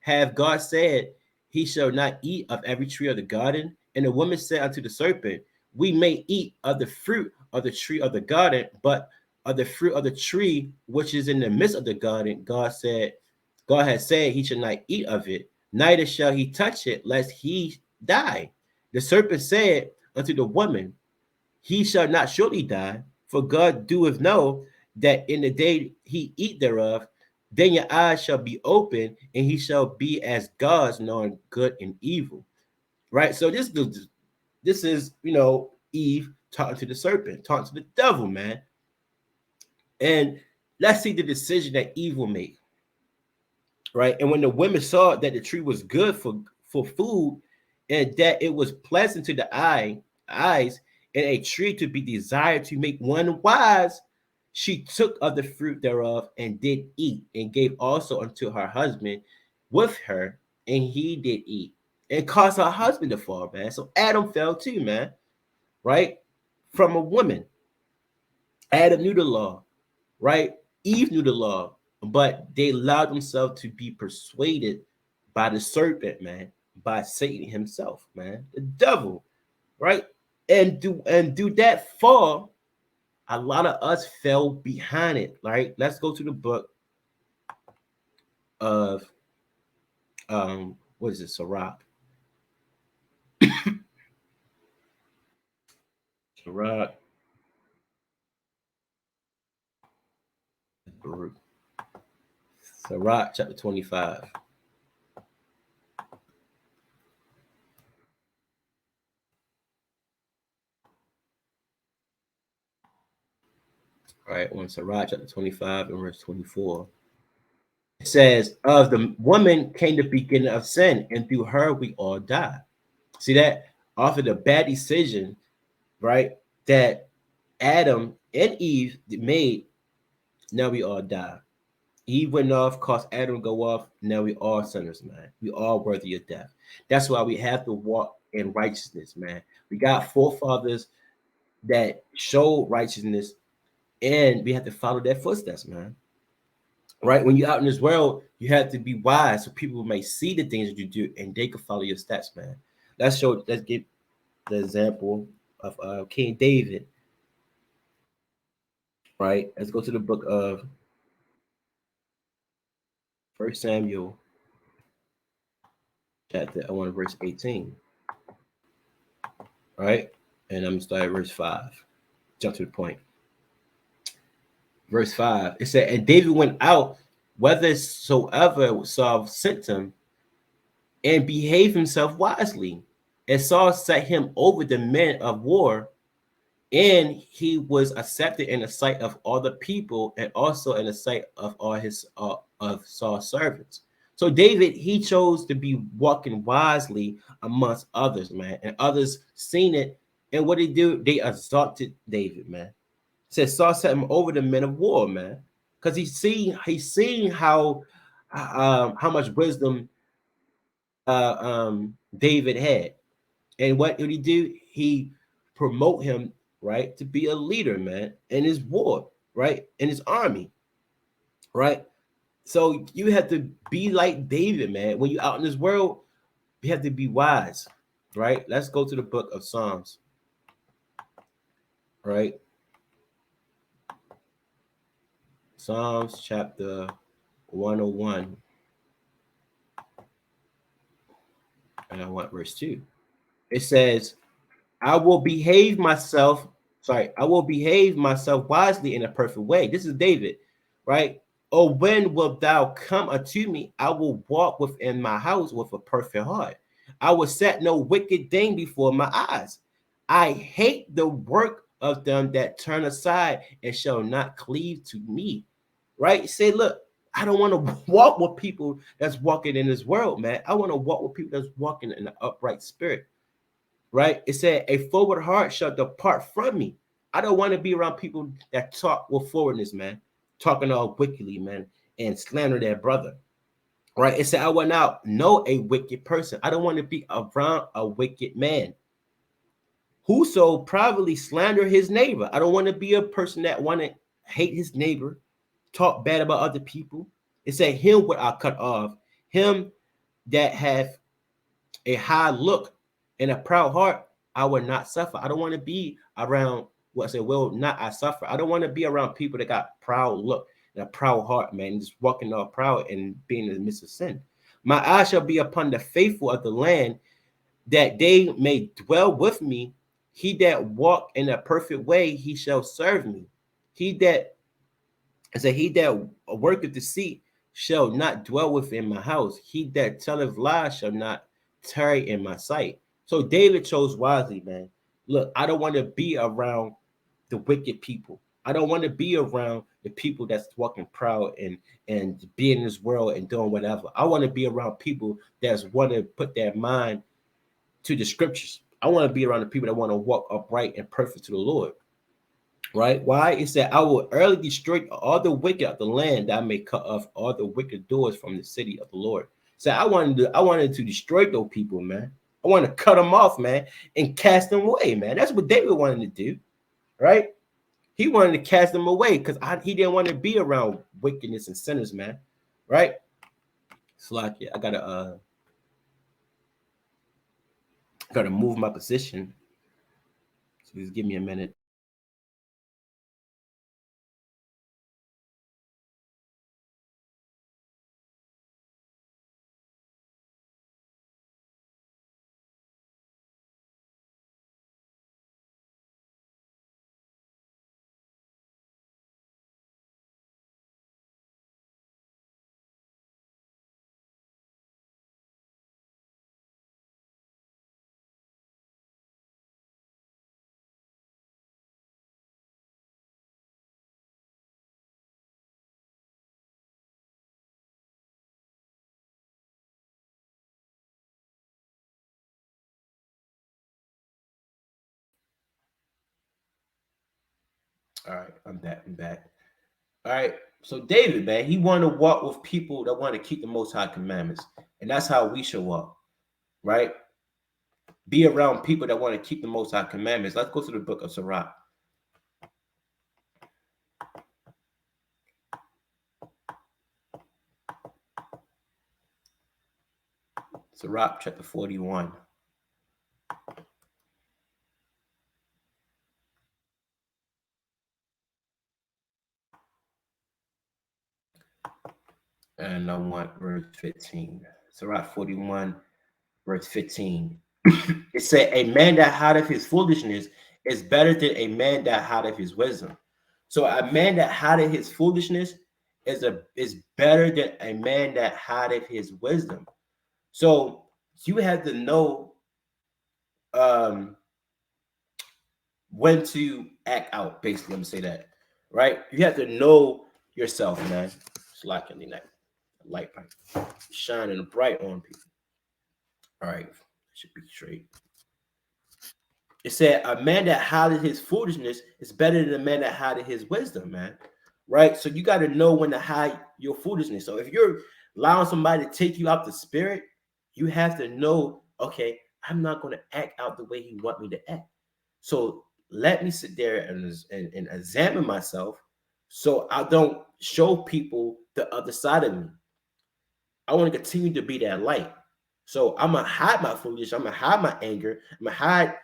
have God said, he shall not eat of every tree of the garden? And the woman said unto the serpent, we may eat of the fruit of the tree of the garden, but of the fruit of the tree which is in the midst of the garden, God had said he shall not eat of it, neither shall he touch it, lest he die. The serpent said unto the woman, he shall not surely die, for God doeth know that in the day he eat thereof, then your eyes shall be open, and he shall be as gods, knowing good and evil. Right? So this is Eve talking to the serpent, talking to the devil, man. And let's see the decision that Eve will make. Right? And when the women saw that the tree was good for food, and that it was pleasant to the eyes, and a tree to be desired to make one wise, she took of the fruit thereof and did eat, and gave also unto her husband with her, and he did eat, and caused her husband to fall, man. So Adam fell too, man, right? From a woman. Adam knew the law, right? Eve knew the law, but they allowed themselves to be persuaded by the serpent, man, by Satan himself, man, the devil, right? And do that fall. A lot of us fell behind it, right? Let's go to the book of what is it, Sirach? Sirach. Sirach chapter 25. All right, on Sirach chapter 25 and verse 24. It says, of the woman came the beginning of sin, and through her we all die. See that? Off of the bad decision, right, that Adam and Eve made, now we all die. Eve went off, caused Adam to go off. Now we all sinners, man. We all worthy of death. That's why we have to walk in righteousness, man. We got forefathers that showed righteousness, and we have to follow their footsteps, man. Right? When you're out in this world, you have to be wise so people may see the things that you do and they can follow your steps, man. Let's give the example of King David. Right? Let's go to the book of 1 Samuel, chapter 1, verse 18. Right? And I'm going to start at verse 5. Jump to the point. Verse 5. It said, and David went out whithersoever Saul sent him, and behave himself wisely. And Saul set him over the men of war, and he was accepted in the sight of all the people, and also in the sight of all his of Saul's servants. So David, he chose to be walking wisely amongst others, man, and others seen it. And what they do, they exalted David, man. It says Saul set him over the men of war, man, because he's seen how much wisdom David had. And what did he do? He promote him, right, to be a leader, man, in his war, right, in his army, right. So you have to be like David, man. When you're out in this world, you have to be wise, right? Let's go to the book of Psalms, right? Psalms chapter 101, and I want verse 2. It says, I will behave myself wisely in a perfect way. This is David, right? Oh, when wilt thou come unto me? I will walk within my house with a perfect heart. I will set no wicked thing before my eyes. I hate the work of them that turn aside and shall not cleave to me. Right? Say, look, I don't want to walk with people that's walking in this world, man. I want to walk with people that's walking in an upright spirit, right? It said, a forward heart shall depart from me. I don't want to be around people that talk with forwardness, man, talking all wickedly, man, and slander their brother, right? It said, I will not know a wicked person. I don't want to be around a wicked man. Whoso privately slander his neighbor. I don't want to be a person that want to hate his neighbor, talk bad about other people. It said, him would I cut off, him that have a high look and a proud heart, I will not suffer. I don't want to be around what I say, well, not I suffer. I don't want to be around people that got proud look and a proud heart, man, just walking all proud and being in the midst of sin. My eyes shall be upon the faithful of the land, that they may dwell with me. He that walk in a perfect way, he shall serve me. He that he that worketh deceit shall not dwell within my house. He that telleth lies shall not tarry in my sight. So David chose wisely, man. Look, I don't want to be around the wicked people. I don't want to be around the people that's walking proud and be in this world and doing whatever. I want to be around people that's want to put their mind to the scriptures. I want to be around the people that want to walk upright and perfect to the Lord. Right? Why? It said, I will early destroy all the wicked of the land, that I may cut off all the wicked doors from the city of the Lord. So I wanted to destroy those people, man. I want to cut them off, man, and cast them away, man. That's what David wanted to do, right? He wanted to cast them away because he didn't want to be around wickedness and sinners, man. Right? Slack it. I gotta move my position. So just give me a minute. All right, I'm back. I'm back. All right. So David, man, he wanted to walk with people that want to keep the Most High commandments, and that's how we should walk, right? Be around people that want to keep the Most High commandments. Let's go to the book of Sirach. Sirach chapter 41. And I want verse 15. Sirach 41, verse 15. It said, a man that hideth his foolishness is better than a man that hideth his wisdom. So a man that hideth his foolishness is better than a man that hideth his wisdom. So you have to know um when to act out. Basically, I'm gonna say that, right? You have to know yourself, man. It's like any night, light shining bright on people. All right, should be straight. It said a man that hideth his foolishness is better than a man that hideth his wisdom, man. Right? So you got to know when to hide your foolishness. So if you're allowing somebody to take you out the spirit, you have to know, okay, I'm not going to act out the way he want me to act. So let me sit there and examine myself so I don't show people the other side of me. I want to continue to be that light. So I'm gonna hide my foolishness. I'm gonna hide my anger. I'm gonna hide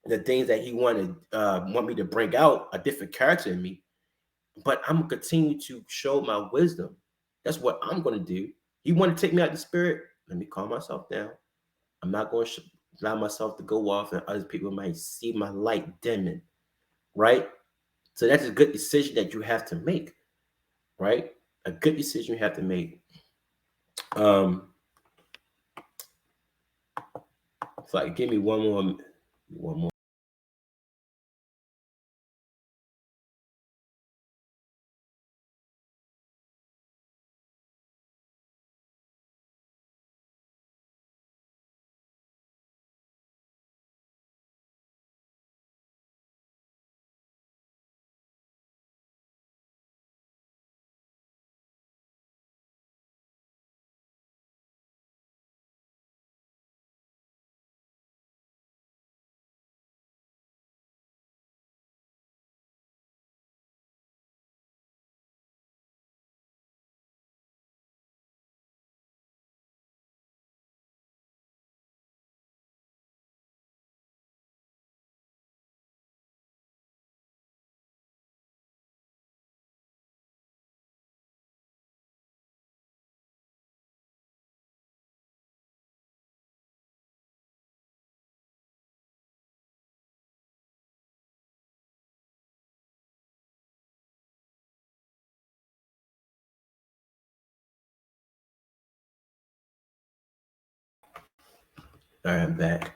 the things that he wanted want me to bring out a different character in me. But I'm gonna continue to show my wisdom. That's what I'm gonna do. You want to take me out the spirit? Let me calm myself down. I'm not going to allow myself to go off, and other people might see my light dimming. Right? So that's a good decision that you have to make. Right? A good decision you have to make. Um, it's like give me one more. All right, I'm back.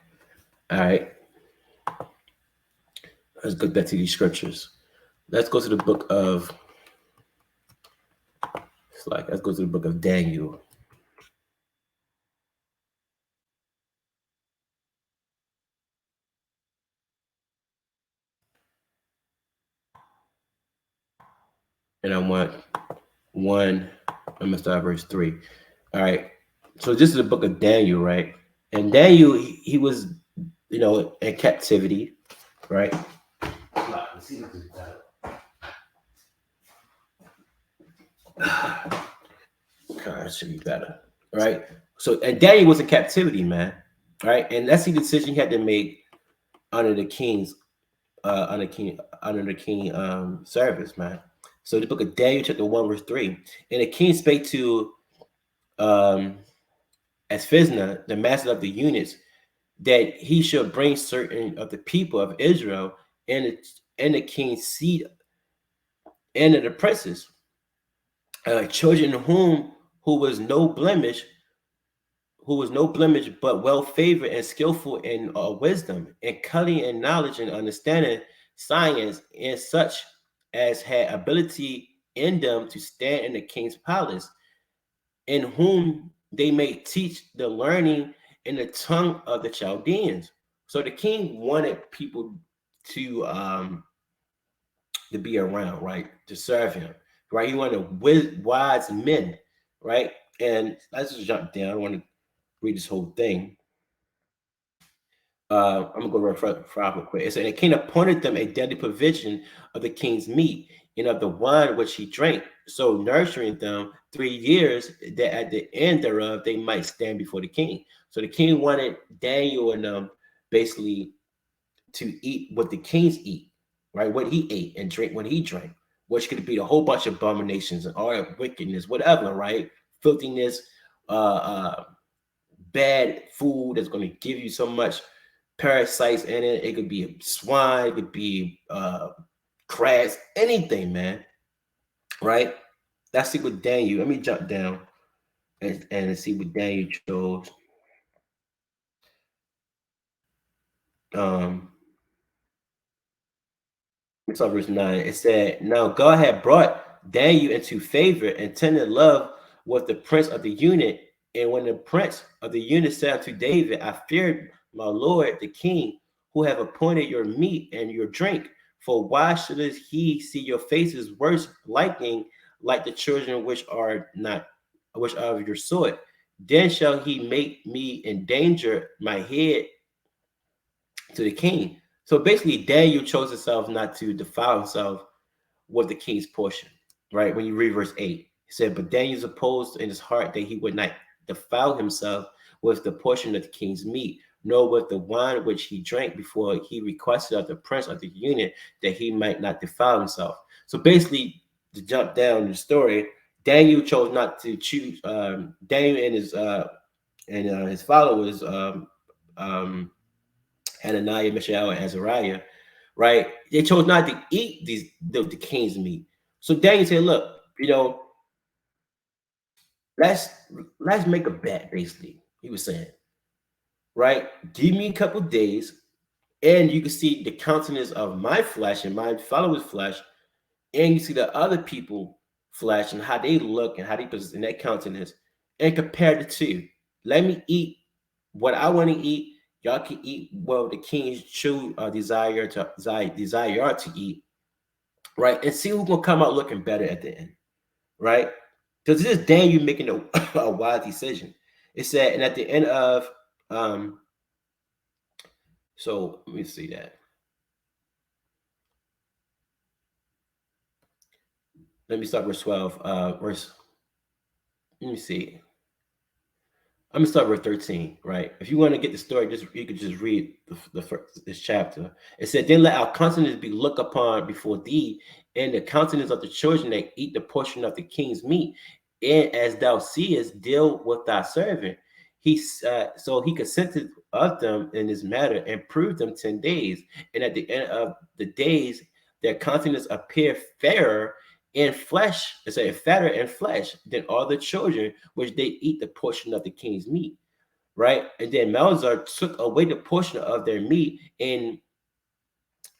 All right, let's go back to these scriptures. Let's go to the book of it's like let's go to the book of Daniel. And I want one. I'm gonna start verse 3. All right. So this is the book of Daniel, right? And Daniel, he was, in captivity, right? Let's see if this is better. God, it should be better, right? So, and Daniel was in captivity, man, right? And that's the decision he had to make under the king's, under the king service, man. So the book of Daniel, chapter 1, verse 3. And the king spake to um Ashpenaz, the master of the eunuchs, that he should bring certain of the people of Israel and the king's seat and of the princes, children who was no blemish, but well favored and skillful in wisdom and cunning and knowledge and understanding science, and such as had ability in them to stand in the king's palace, in whom they may teach the learning in the tongue of the Chaldeans. So the king wanted people to be around, right, to serve him, right. He wanted wise men, right. And let's just jump down. I don't want to read this whole thing. I'm gonna go real quick. It said, "The king appointed them a daily provision of the king's meat and of the wine which he drank, so nurturing them 3 years, that at the end thereof they might stand before the king." So the king wanted Daniel and them basically to eat what the kings eat, right? What he ate and drink what he drank, which could be a whole bunch of abominations and all that wickedness, whatever, right? Filthiness, uh, bad food that's going to give you so much parasites in it. It could be swine, it could be crabs, anything, man. Right? That's it with Daniel. Let me jump down and see what Daniel chose. Um, it's on verse 9. It said, now God had brought Daniel into favor and tender love with the prince of the unit. And when the prince of the unit said to David, I feared my lord the king, who have appointed your meat and your drink. For why should he see your faces worse liking like the children which are not which are of your sort? Then shall he make me endanger my head to the king. So basically, Daniel chose himself not to defile himself with the king's portion, right? When you read verse 8, he said, but Daniel supposed in his heart that he would not defile himself with the portion of the king's meat, nor with the wine which he drank before he requested of the prince of the unit that he might not defile himself. So basically, to jump down the story, Daniel chose not to choose. Daniel and his followers, um, Hananiah, Mishael, and Azariah, right? They chose not to eat the king's meat. So Daniel said, "Look, let's let's make a bet." Basically, he was saying, right? Give me a couple days, and you can see the countenance of my flesh and my followers' flesh, and you see the other people flesh and how they look and how they possess in that countenance, and compare the two. Let me eat what I want to eat. Y'all can eat what the king's true desire to eat, right? And see who's gonna come out looking better at the end, right? Because this is Daniel making a wise decision. It said, and at the end of so let me see that. Let me start verse 12. Let me see. I'm gonna start with 13, right? If you want to get the story, just you could just read the first, this chapter. It said, "Then let our countenance be looked upon before thee, and the countenance of the children that eat the portion of the king's meat, and as thou seest, deal with thy servant." So he consented of them in this matter and proved them 10 days, and at the end of the days, their countenance appeared fairer in flesh, it said fatter in flesh than all the children which they eat the portion of the king's meat, right? And then Melzar took away the portion of their meat and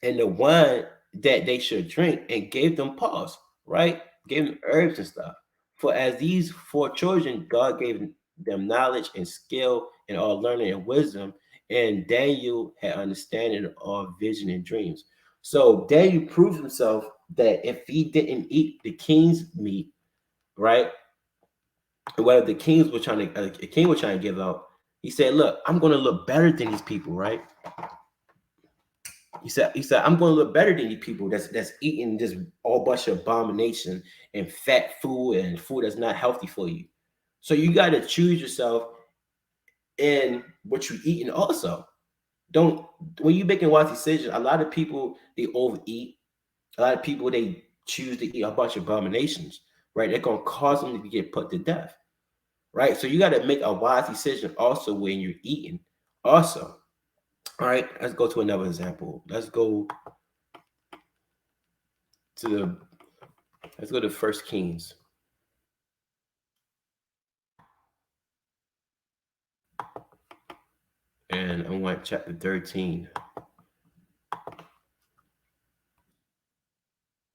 the wine that they should drink and gave them pause, right? Gave them herbs and stuff. For as these four children, God gave them knowledge and skill and all learning and wisdom, and Daniel had understanding of all vision and dreams. So Daniel proved himself that if he didn't eat the king's meat, right, whether the kings were trying to, a king was trying to give out, he said, "Look, I'm going to look better than these people, right?" He said, I'm going to look better than these people that's eating this all bunch of abomination and fat food and food that's not healthy for you. So you got to choose yourself in what you're eating also. Don't when you're making wise decisions, a lot of people they overeat. A lot of people they choose to eat a bunch of abominations, right? They're gonna cause them to get put to death, right? So you got to make a wise decision also when you're eating. Also, all right. Let's go to another example. To the let's go to First Kings, and I want chapter 13,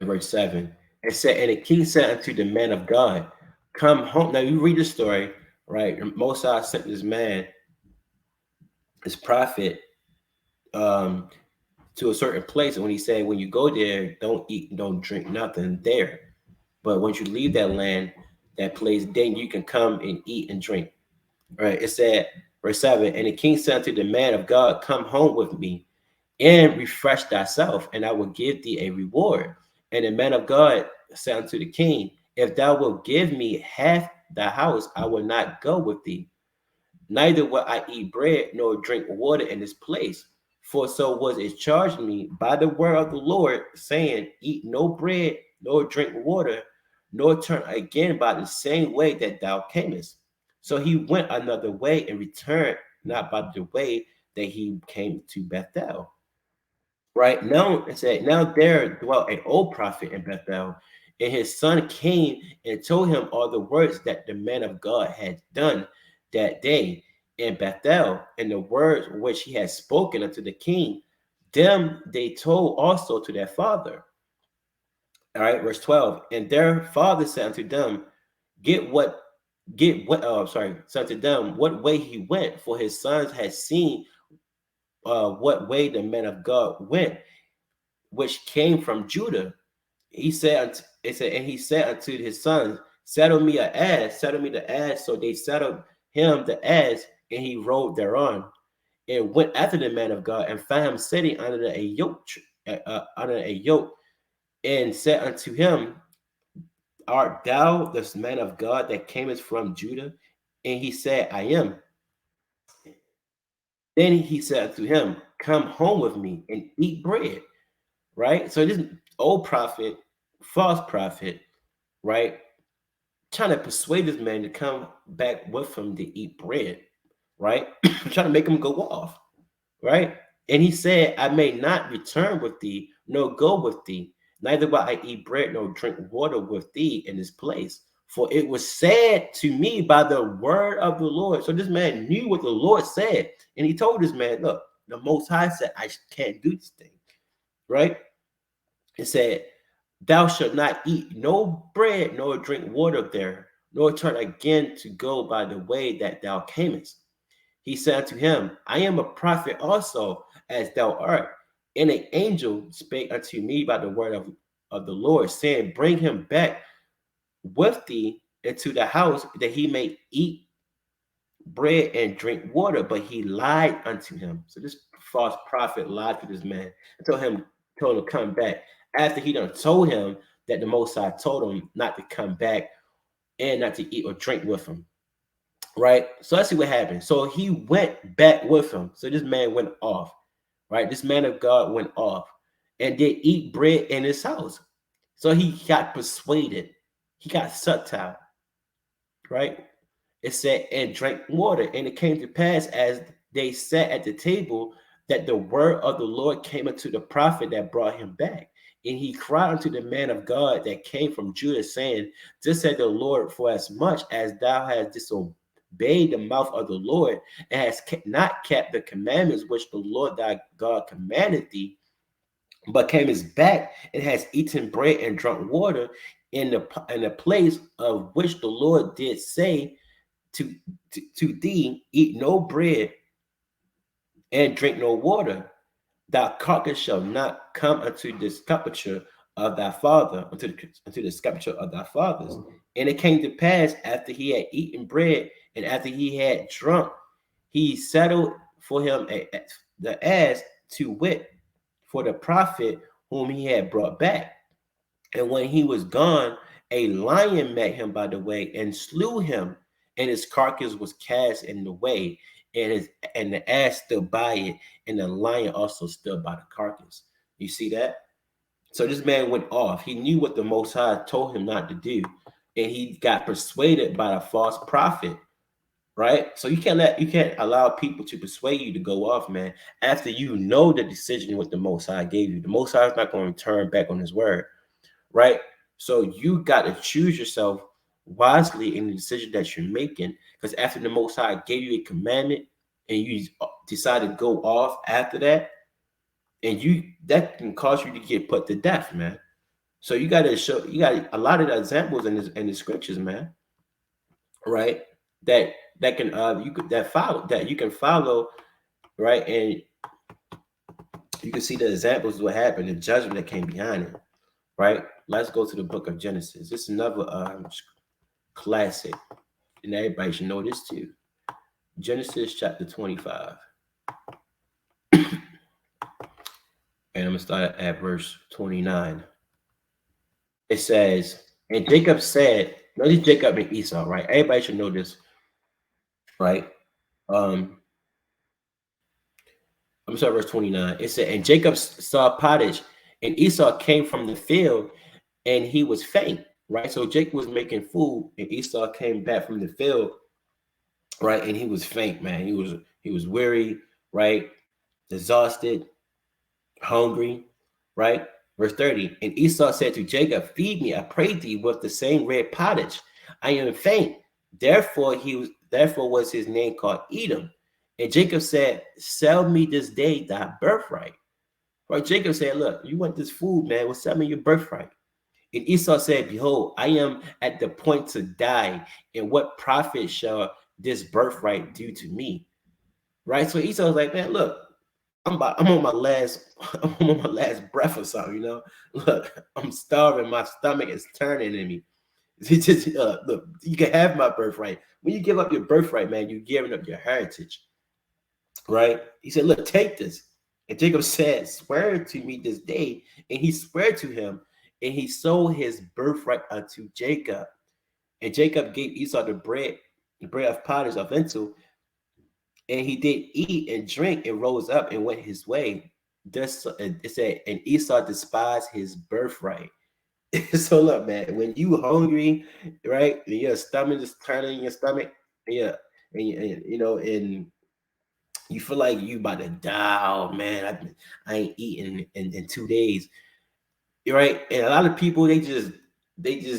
verse 7. It said, and the king said unto the man of God, come home. Now you read the story, right? Moses sent this man, this prophet, um, to a certain place. And when he said, when you go there, don't eat, don't drink nothing there. But once you leave that land, that place, then you can come and eat and drink. Right? It said, verse 7, and the king said to the man of God, come home with me and refresh thyself, and I will give thee a reward. And the man of God said unto the king, if thou wilt give me half thy house, I will not go with thee. Neither will I eat bread nor drink water in this place. For so was it charged me by the word of the Lord, saying, eat no bread nor drink water, nor turn again by the same way that thou camest. So he went another way and returned not by the way that he came to Bethel. Right now, it said, now there dwelt an old prophet in Bethel, and his son came and told him all the words that the man of God had done that day in Bethel, and the words which he had spoken unto the king. Them they told also to their father. All right, verse 12. And their father said unto them, said to them, what way he went, for his sons had seen what way the man of God went, which came from Judah. He said, and he said unto his sons, saddle me an ass, saddle me the ass. So they saddled him the ass, and he rode thereon, and went after the man of God, and found him sitting under a yoke, and said unto him, art thou this man of God that camest from Judah? And he said, I am. Then he said to him, come home with me and eat bread. Right? So this old prophet, false prophet, right, trying to persuade this man to come back with him to eat bread, right? Trying to make him go off, right? And he said, I may not return with thee, nor go with thee, neither will I eat bread nor drink water with thee in this place. For it was said to me by the word of the Lord. So this man knew what the Lord said. And he told this man, look, the Most High said, I can't do this thing, right? It said, thou shalt not eat no bread, nor drink water there, nor turn again to go by the way that thou camest. He said to him, I am a prophet also, as thou art. And an angel spake unto me by the word of the Lord, saying, bring him back with thee into the house, that he may eat bread and drink water. But he lied unto him. So this false prophet lied to this man and told him to come back, after he done told him that the Most High told him not to come back and not to eat or drink with him. Right? So let's see what happened. So he went back with him. So this man went off. Right? This man of God went off and did eat bread in his house. So he got persuaded. He got subtle. Right? It said, and drank water. And it came to pass as they sat at the table that the word of the Lord came unto the prophet that brought him back. And he cried unto the man of God that came from Judah, saying, thus said the Lord, for as much as thou hast disobeyed the mouth of the Lord, and hast not kept the commandments which the Lord thy God commanded thee, but camest back and has eaten bread and drunk water in the place of which the Lord did say to thee, eat no bread and drink no water, thy carcass shall not come unto the sepulchre of thy father, unto the sepulchre of thy fathers. And it came to pass, after he had eaten bread and after he had drunk, he settled for him the ass, to wit, for the prophet whom he had brought back. And when he was gone, a lion met him by the way and slew him, and his carcass was cast in the way, and the ass stood by it, and the lion also stood by the carcass. You see that? So this man went off. He knew what the Most High told him not to do, and he got persuaded by a false prophet. Right? So you can't allow people to persuade you to go off, man, after you know the decision what the Most High gave you. The Most High is not going to turn back on his word. Right? So you got to choose yourself wisely in the decision that you're making, because after the Most High gave you a commandment and you decide to go off after that, and that can cause you to get put to death, man. So you got a lot of examples in the scriptures, man. Right? That can you can follow, right? And you can see the examples of what happened, the judgment that came behind it. Right? Let's go to the book of Genesis. This is another classic, and everybody should know this too. Genesis chapter 25. And I'm going to start at verse 29. It says, and Jacob said, notice Jacob and Esau, right? Everybody should know this, right? I'm sorry, verse 29. It said, and Jacob saw pottage, and Esau came from the field, and he was faint, right? So Jacob was making food, and Esau came back from the field, right? And he was faint, man. He was weary, right? Exhausted, hungry, right? Verse 30. And Esau said to Jacob, feed me, I pray thee, with the same red pottage. I am faint. Therefore was his name called Edom. And Jacob said, sell me this day thy birthright. Right? Jacob said, look, you want this food, man. Well, sell me your birthright. And Esau said, behold, I am at the point to die. And what profit shall this birthright do to me? Right? So Esau was like, man, look, I'm on my last I'm on my last breath or something, you know. Look, I'm starving, my stomach is turning in me. It's just look, you can have my birthright. When you give up your birthright, man, you're giving up your heritage, right? He said, look, take this. And Jacob said, swear to me this day. And he swore to him, and he sold his birthright unto Jacob. And Jacob gave Esau the bread of pottage of lentil, and he did eat and drink and rose up and went his way. Thus, it said, and Esau despised his birthright. So look, man, when you hungry, right, and your stomach is turning in your stomach, yeah, and you know, and you feel like you about to die. Oh man, I ain't eating in 2 days, right? And a lot of people they just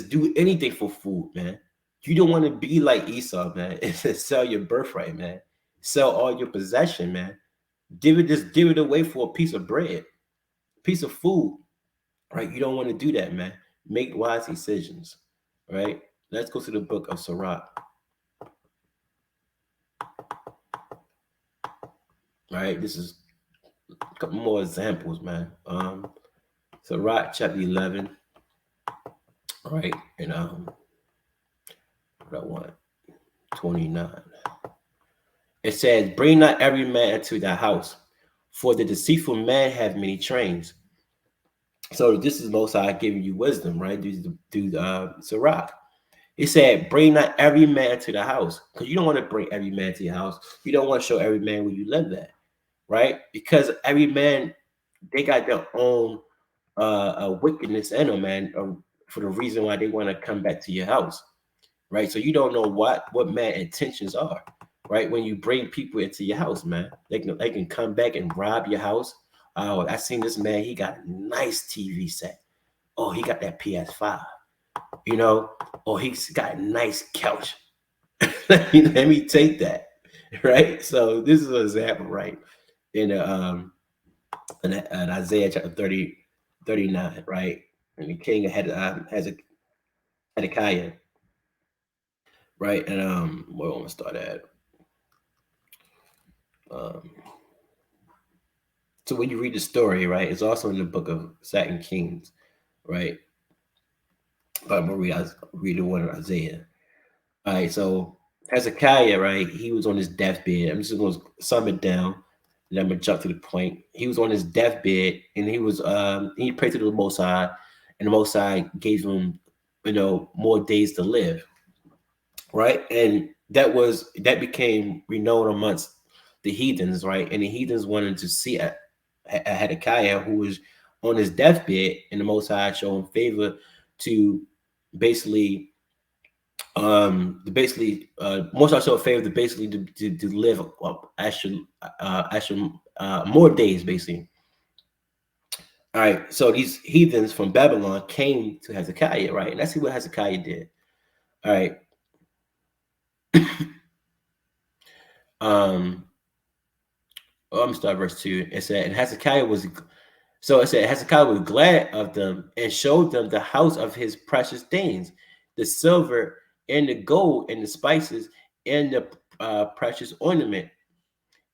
do anything for food, man. You don't want to be like Esau, man. It's to sell your birthright, man. Sell all your possession, man. Give it away for a piece of bread, piece of food, right? You don't want to do that, man. Make wise decisions, right? Let's go to the book of Sirach, right? This is a couple more examples, man. Sirach chapter 11, right? And what I want, 29. It says, bring not every man into thy house, for the deceitful man have many trains. So this is Most High giving you wisdom, right? Do Sirach. He said, bring not every man to the house, because you don't want to bring every man to your house. You don't want to show every man where you live at, right? Because every man, they got their own wickedness in them, man, for the reason why they want to come back to your house, right? So you don't know what man intentions are, right? When you bring people into your house, man, they can come back and rob your house. Oh, I seen this man, he got a nice TV set. Oh, he got that PS5, you know, or he's got a nice couch. let me take that, right? So this is an example, right? In Isaiah chapter 39, right? And the king has a Hezekiah, right? And where I want to start at. Um, so when you read the story, right, it's also in the book of Second Kings, right? But I'm gonna read the one of Isaiah. All right, so Hezekiah, right? He was on his deathbed. I'm just gonna sum it down, and I'm gonna jump to the point. He was on his deathbed, and he prayed to the Most High, and the Most High gave him, more days to live, right? And that became renowned amongst the heathens, right? And the heathens wanted to see a Hezekiah who was on his deathbed, and the Most High showed him favor to basically most also a favor to basically to live actually more days basically. All right, so these heathens from Babylon came to Hezekiah, right? And let's see what Hezekiah did. All right. I'm gonna start verse 2. It said, and Hezekiah was glad of them and showed them the house of his precious things, the silver and the gold and the spices and the precious ornament,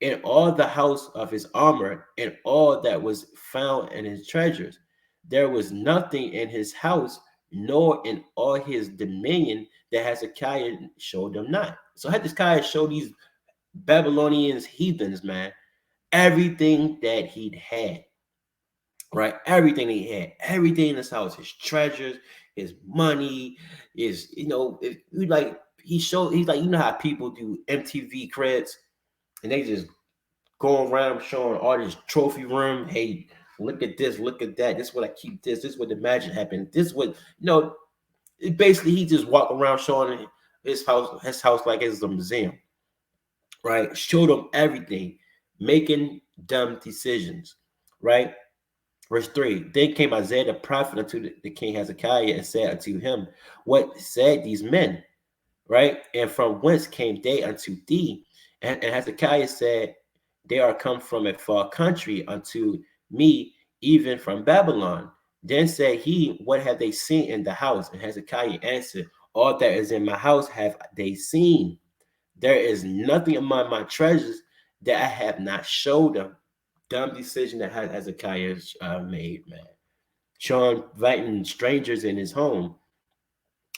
and all the house of his armor and all that was found in his treasures. There was nothing in his house nor in all his dominion that Hezekiah showed them not. So Hezekiah showed these Babylonians, heathens, man, everything that he'd had, right? Everything he had, everything in his house, his treasures, his money, he's like, he's like, how people do MTV creds, and they just go around showing all this trophy room. Hey, look at this, look at that. This is what I keep. This is what the magic happened. This what basically he just walk around showing his house like it's a museum, right? Show them everything, making dumb decisions, right? Verse 3. Then came Isaiah the prophet unto the king Hezekiah and said unto him, what said these men? Right? And from whence came they unto thee? And Hezekiah said, they are come from a far country unto me, even from Babylon. Then said he, what have they seen in the house? And Hezekiah answered, all that is in my house have they seen. There is nothing among my treasures that I have not showed them. Dumb decision that Hezekiah made, man. Sean inviting strangers in his home,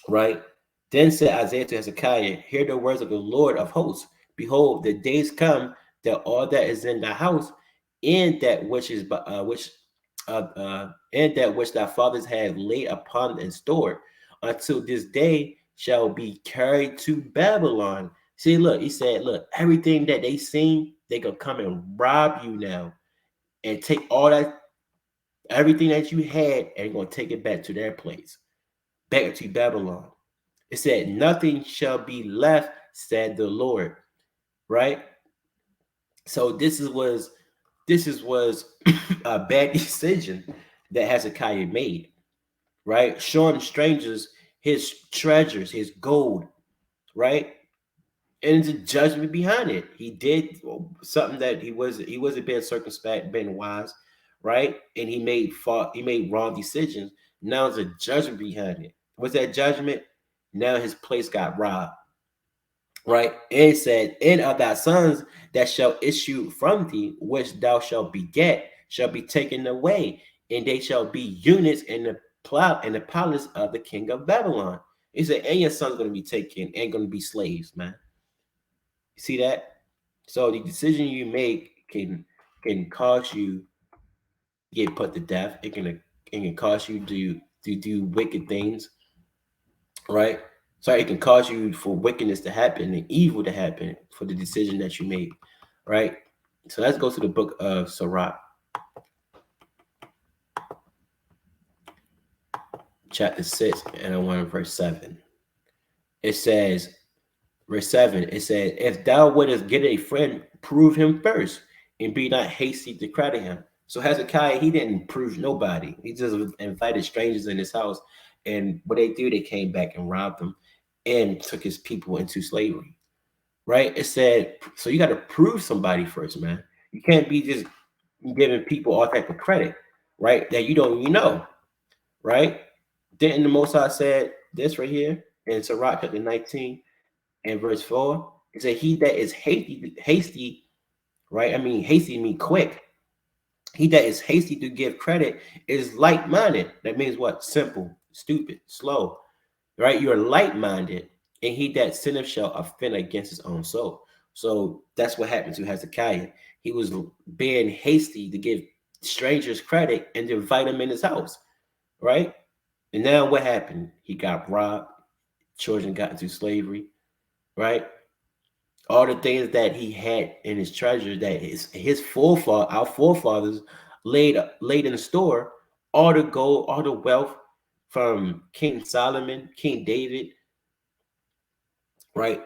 right? Then said Isaiah to Hezekiah, hear the words of the Lord of hosts. Behold, the days come that all that is in the house and that which is and that which thy fathers have laid upon and stored until this day shall be carried to Babylon. See, look, he said, look, everything that they seen, they gonna come and rob you now and take all that, everything that you had, and gonna take it back to their place, back to Babylon. It said, nothing shall be left, said the Lord. Right? So this was a bad decision that Hezekiah made, right? Showing strangers his treasures, his gold, right? And the judgment behind it. He did something that he wasn't being circumspect, being wise, right? And he made wrong decisions. Now there's a judgment behind it. What's that judgment? Now his place got robbed, right? And it said, and of thy sons that shall issue from thee, which thou shalt beget, shall be taken away, and they shall be eunuchs in the plow in the palace of the king of Babylon. He said, and your son's going to be taken and going to be slaves, man. You see that? So the decision you make can cause you to get put to death. It can cause you to do wicked things, right? So it can cause you for wickedness to happen and evil to happen for the decision that you made, right? So let's go to the book of Sirach, chapter 6, and I want verse 7. It says, verse 7, it says, if thou wouldest get a friend, prove him first, and be not hasty to credit him. So Hezekiah, he didn't prove nobody. He just invited strangers in his house. And what they do, they came back and robbed him and took his people into slavery. Right? It said, so you got to prove somebody first, man. You can't be just giving people all type of credit, right? That you don't even know, right? Didn't the Most High said this right here in Sirach chapter 19 and verse 4? It said, he that is hasty, right? I mean, hasty mean quick. He that is hasty to give credit is light-minded. That means what? Simple, stupid, slow, right? You're light-minded, and he that sinneth shall offend against his own soul. So that's what happened to Hezekiah. He was being hasty to give strangers credit and to invite them in his house, right? And now what happened? He got robbed. Children got into slavery, right? All the things that he had in his treasure that our forefathers laid in store, all the gold, all the wealth from King Solomon, King David, right?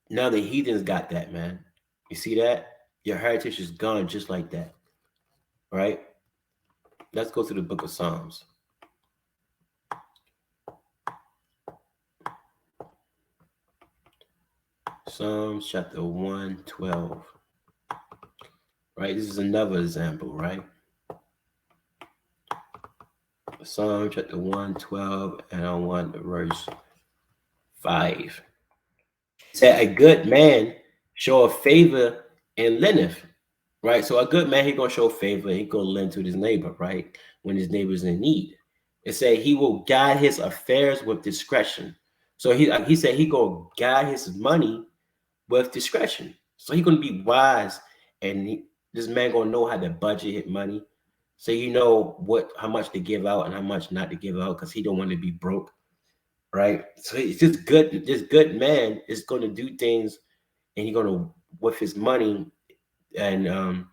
Now the heathens got that, man. You see that? Your heritage is gone just like that, right? Let's go to the book of Psalms. Psalms chapter 112. Right? This is another example, right? Psalm chapter 112, and I want verse 5. It said, a good man show favor and lendeth. Right? So a good man, he gonna show favor, he gonna lend to his neighbor, right? When his neighbor's in need. It said he will guide his affairs with discretion. So he said he gonna guide his money with discretion. So he gonna be wise, and this man gonna know how to budget his money. So you know how much to give out and how much not to give out, because he don't want to be broke, right? So it's just good. This good man is gonna do things, and he's gonna with his money, and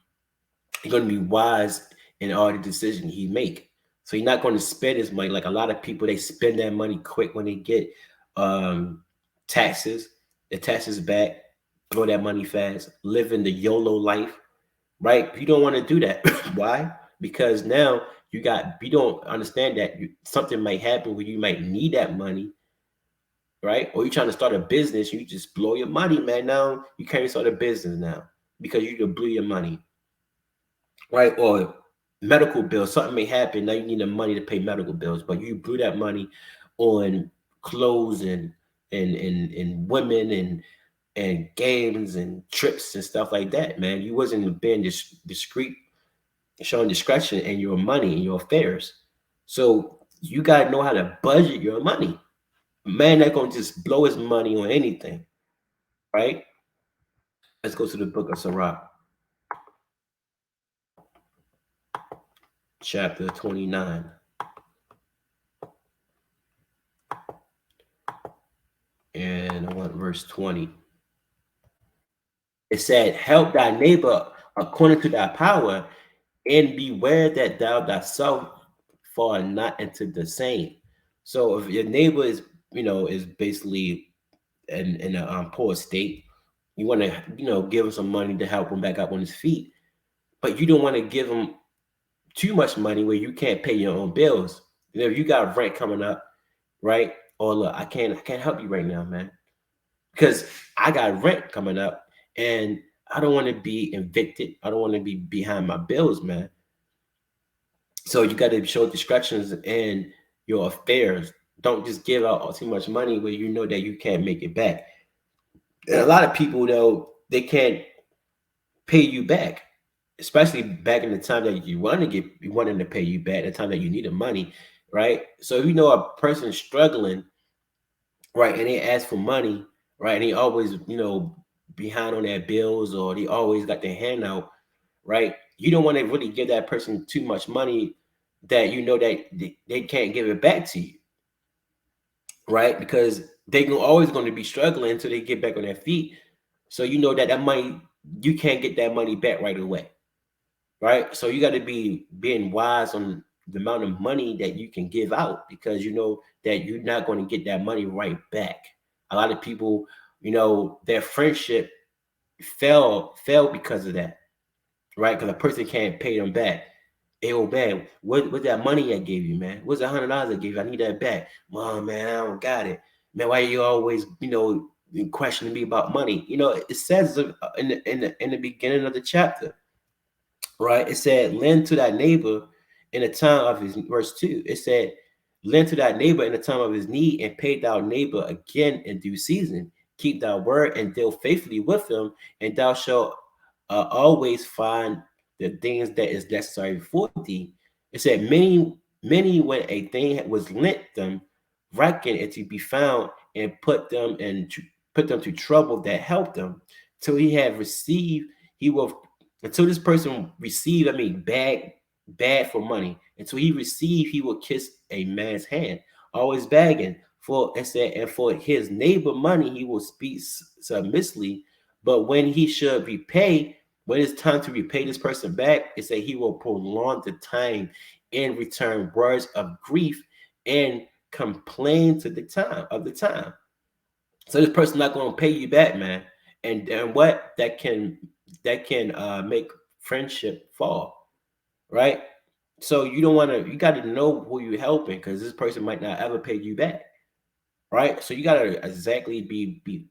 he's gonna be wise in all the decisions he make. So he's not going to spend his money like a lot of people. They spend their money quick when they get taxes, the taxes back, blow that money fast, living the YOLO life, right? You don't want to do that. Why? because now you don't understand that something might happen where you might need that money, right? Or you're trying to start a business, you just blow your money, man. Now you can't start a business now because you just blew your money, right? Or medical bills, something may happen. Now you need the money to pay medical bills, but you blew that money on clothes and women and games and trips and stuff like that, man. You wasn't being discreet, showing discretion in your money and your affairs. So you gotta know how to budget your money. Man, not gonna just blow his money on anything, right? Let's go to the book of Sirach, chapter 29. And I want verse 20. It said, help thy neighbor according to thy power, and beware that thou thyself fall not into the same. So if your neighbor is, is basically in a poor state, you want to, give him some money to help him back up on his feet. But you don't want to give him too much money where you can't pay your own bills. If you got rent coming up, right? Or look, I can't help you right now, man, because I got rent coming up and I don't want to be evicted. I don't want to be behind my bills, man. So you got to show discretions in your affairs. Don't just give out too much money where you know that you can't make it back. And a lot of people, though, they can't pay you back, especially back in the time that you wanting to pay you back, the time that you needed money, right? So if you know a person struggling, right, and they ask for money, right, and they always, behind on their bills, or they always got their hand out, right? You don't want to really give that person too much money that you know that they can't give it back to you, right? Because they're always going to be struggling until they get back on their feet. So you know that money, you can't get that money back right away, right? So you got to be being wise on the amount of money that you can give out, because you know that you're not going to get that money right back. A lot of people, their friendship fell because of that, right? Because a person can't pay them back. Hey, oh man, what that money I gave you, man? What's $100 I gave you? I need that back. Mom, man, I don't got it. Man, why you always, questioning me about money? It says in the beginning of the chapter, right? It said, lend to thy neighbor in the time of his, verse 2. It said, lend to thy neighbor in the time of his need, and pay thy neighbor again in due season. Keep thy word and deal faithfully with him, and thou shalt always find the things that is necessary for thee. It said, many when a thing was lent them, reckon it to be found, and put them to trouble that helped them. Till he had received, he will until this person receive, bad for money. Until he receive, he will kiss a man's hand, always begging. For it said, and for his neighbor money, he will speak submissively. But when he should repay, when it's time to repay this person back, it said he will prolong the time and return words of grief and complain to the time. So this person not going to pay you back, man. And what that can make friendship fall, right? So you got to know who you're helping, because this person might not ever pay you back, right? So you got to exactly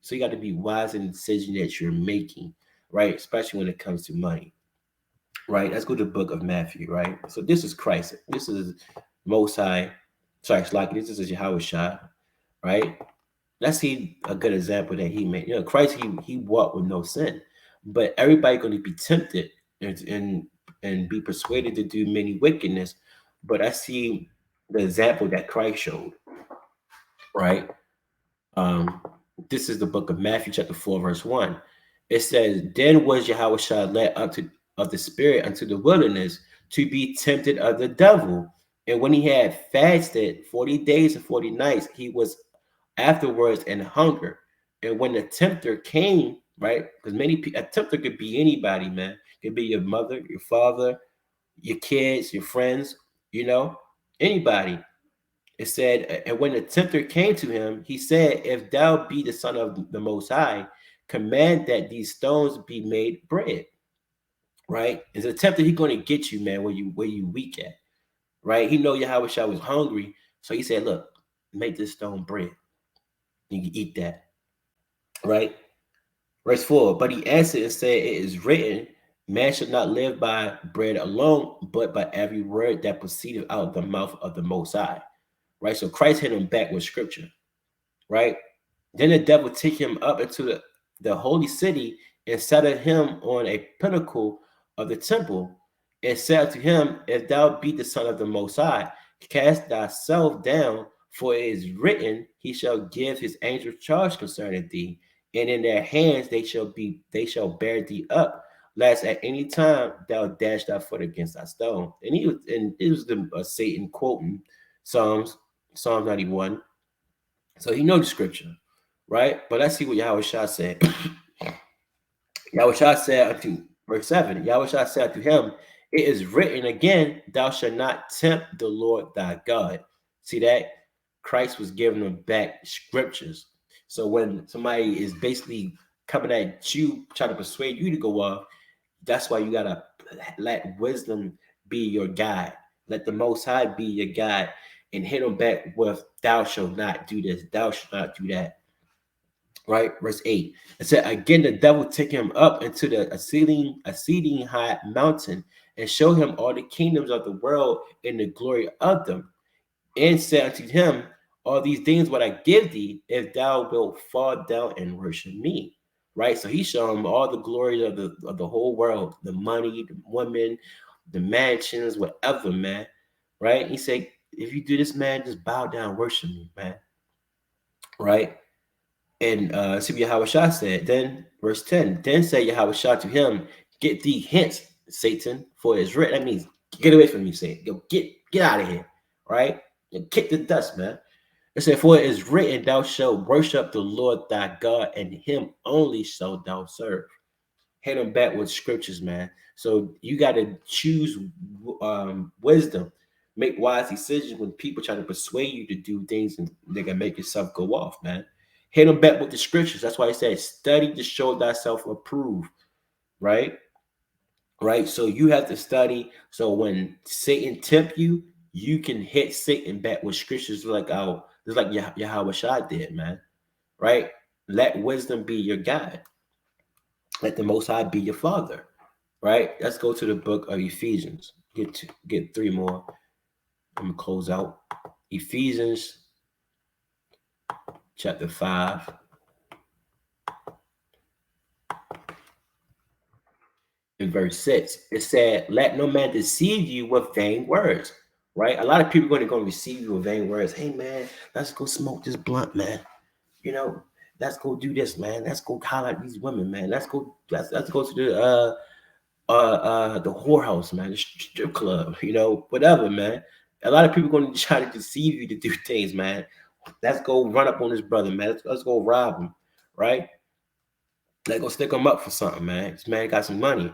so you got to be wise in the decision that you're making, right? Especially when it comes to money, right? Let's go to the book of Matthew, right? So this is Christ. This is Most High. Sorry, it's like this is Yahweh Shai, right? Let's see a good example that he made. Christ, he walked with no sin, but everybody going to be tempted and be persuaded to do many wickedness. But I see the example that Christ showed, right? Um, this is the book of Matthew, chapter 4, verse 1. It says, then was Yahweh Shah led up to of the spirit unto the wilderness to be tempted of the devil. And when he had fasted 40 days and 40 nights, he was afterwards in hunger. And when the tempter came, right? Because a tempter could be anybody, man. It could be your mother, your father, your kids, your friends, anybody. It said, and when the tempter came to him, he said, if thou be the Son of the Most High, command that these stones be made bread. right? It's an attempt that he's going to get you, man, where you weak at, right? He know Yahweh Shah was hungry, so he said, "Look, make this stone bread. You can eat that." Right? Verse 4, but he answered and said, it is written, man should not live by bread alone, but by every word that proceedeth out of the mouth of the Most High. Right? So Christ hit him back with scripture. Right? Then the devil took him up into the holy city and set him on a pinnacle of the temple and said to him, if thou be the Son of the Most High, cast thyself down, for it is written, he shall give his angels charge concerning thee, and in their hands they shall bear thee up, lest at any time thou dash thy foot against thy stone. And it was the Satan quoting Psalm 91. So he knows the scripture, right? But let's see what Yahweh Shah said. Yahweh Shah said unto verse 7, Yahweh Shah said unto him, it is written again, thou shalt not tempt the Lord thy God. See that? Christ was giving them back scriptures. So when somebody is basically coming at you, trying to persuade you to go off, that's why you got to let wisdom be your guide. Let the Most High be your guide and hit them back with, thou shalt not do this, thou shalt not do that. Right, verse 8. It said, again, the devil took him up into the exceeding high mountain and showed him all the kingdoms of the world and the glory of them, and said unto him, all these things what I give thee, if thou wilt fall down and worship me. Right, so he showed him all the glory of the whole world, the money, the women, the mansions, whatever, man. Right, he said, if you do this, man, just bow down, worship me, man. Right. And see what Yahweh Shah said. Then, verse 10, then said Yahweh Shah to him, get thee hence, Satan, for it is written. That means get away from me, Satan. Yo, get out of here, right? And kick the dust, man. It said, for it is written, thou shalt worship the Lord thy God, and him only shalt thou serve. Hit him back with scriptures, man. So you got to choose wisdom. Make wise decisions when people try to persuade you to do things and they can make yourself go off, man. Hit them back with the scriptures. That's why he said, study to show thyself approved, right? Right. So you have to study. So when Satan tempt you, you can hit Satan back with scriptures just like Yahweh Shah did, man. Right? Let wisdom be your guide. Let the Most High be your father. Right? Let's go to the book of Ephesians. Get three more. I'm gonna close out. Ephesians chapter 5. In verse 6, it said, let no man deceive you with vain words. Right? A lot of people are going to receive you with vain words. Hey man, let's go smoke this blunt, man. You know, let's go do this, man. Let's go highlight these women, man. Let's go to the whorehouse, man, the strip club, whatever, man. A lot of people going to try to deceive you to do things, man. Let's go run up on this brother, man. Let's go rob him, right? Let's go stick him up for something, man. This man got some money.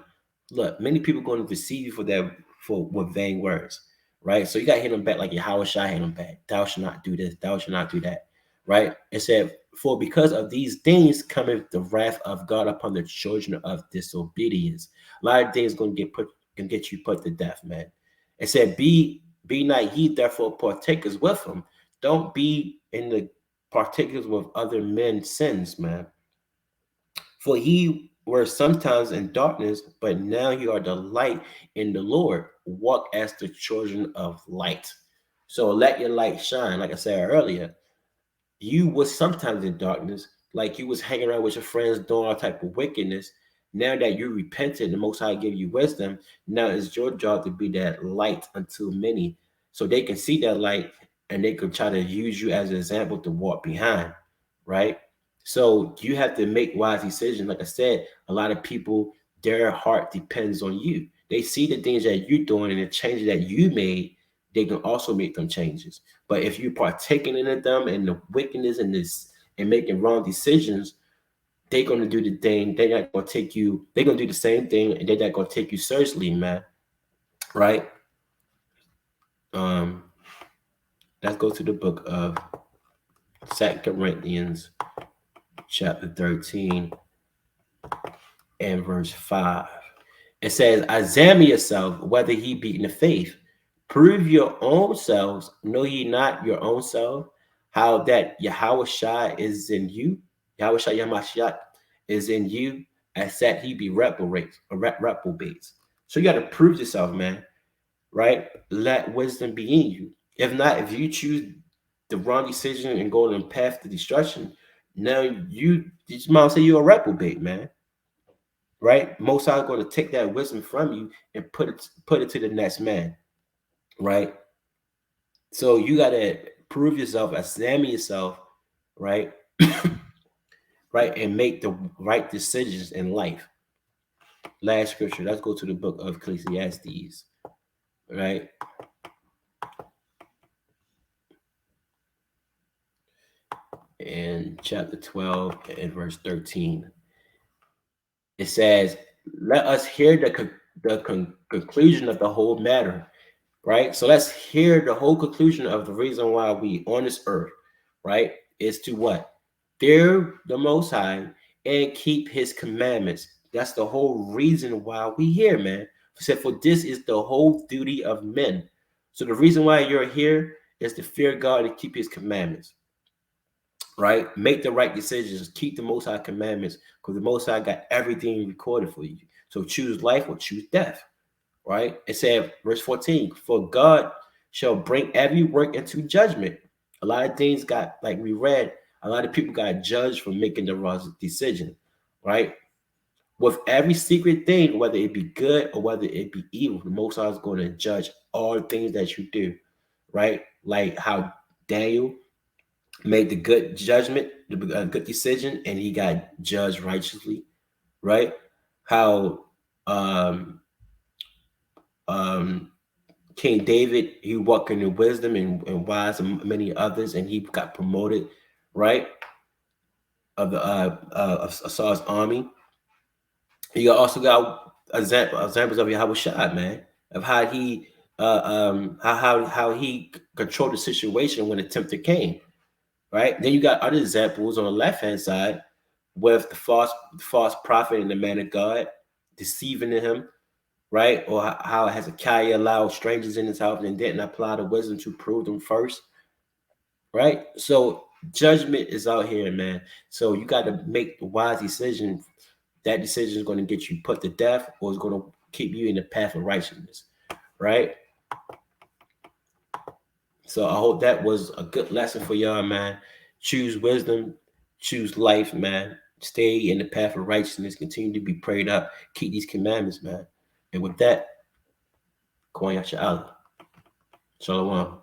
Look, many people going to deceive you with vain words, right? So you got to hit them back like Yahweh Shai hit them back. Thou shalt not do this. Thou shalt not do that, right? It said, for because of these things cometh the wrath of God upon the children of disobedience. A lot of things going to get you put to death, man. It said, be not ye therefore partakers with them. Don't be in the partakers with other men's sins, man. For ye were sometimes in darkness, but now you are the light in the Lord. Walk as the children of light. So let your light shine. Like I said earlier, you was sometimes in darkness, like you was hanging around with your friends doing all type of wickedness. Now that you repented, the Most High give you wisdom. Now it's your job to be that light unto many, so they can see that light and they can try to use you as an example to walk behind, right? So you have to make wise decisions. Like I said, a lot of people, their heart depends on you. They see the things that you're doing and the changes that you made, they can also make them changes. But if you're partaking in them and the wickedness and this and making wrong decisions, they're gonna do the thing. They're not gonna take you. They're gonna do the same thing, and they're not gonna take you seriously, man. Right? Let's go to the book of 2 Corinthians, chapter 13, and verse 5. It says, examine yourself whether he be in the faith. Prove your own selves. Know ye not your own self, how that Yahweh Shai is in you, Yahweh Shai Yamashiach is in you, as that he be reprobates. So you got to prove yourself, man, right? Let wisdom be in you. If not, if you choose the wrong decision and go on the path to destruction, now you might say you're a reprobate, man. Right? Most High is going to take that wisdom from you and put it to the next man, right? So you got to prove yourself, examine yourself, right? Right, and make the right decisions in life. Last scripture. Let's go to the book of Ecclesiastes, right? In chapter 12 and verse 13, it says, "Let us hear the conclusion of the whole matter." Right? So let's hear the whole conclusion of the reason why we on this earth, right? Is to what? Fear the Most High and keep His commandments. That's the whole reason why we here, man. He said, for this is the whole duty of men. So the reason why you're here is to fear God and keep His commandments, right? Make the right decisions, keep the Most High commandments, because the Most High got everything recorded for you. So choose life or choose death. Right? It said, verse 14, for God shall bring every work into judgment. A lot of things got, like we read, a lot of people got judged for making the wrong decision, right? With every secret thing, whether it be good or whether it be evil, the Most High is going to judge all things that you do, right? Like how Daniel made the good judgment, the good decision, and he got judged righteously, right? How um King David, he walked in wisdom and wise and many others, and he got promoted, right? Of the of Saul's army. You also got examples of Yahweh Shai, man, of how he how he controlled the situation when the tempter came, right? Then you got other examples on the left hand side with the false prophet and the man of God deceiving him, right? Or how Hezekiah allowed strangers in his house and didn't apply the wisdom to prove them first, right? So judgment is out here, man. So you got to make the wise decision. That decision is going to get you put to death, or it's going to keep you in the path of righteousness, right? So I hope that was a good lesson for y'all, man. Choose wisdom, choose life, man. Stay in the path of righteousness. Continue to be prayed up. Keep these commandments, man. And with that, Kwanya Sha'ala. Shalom.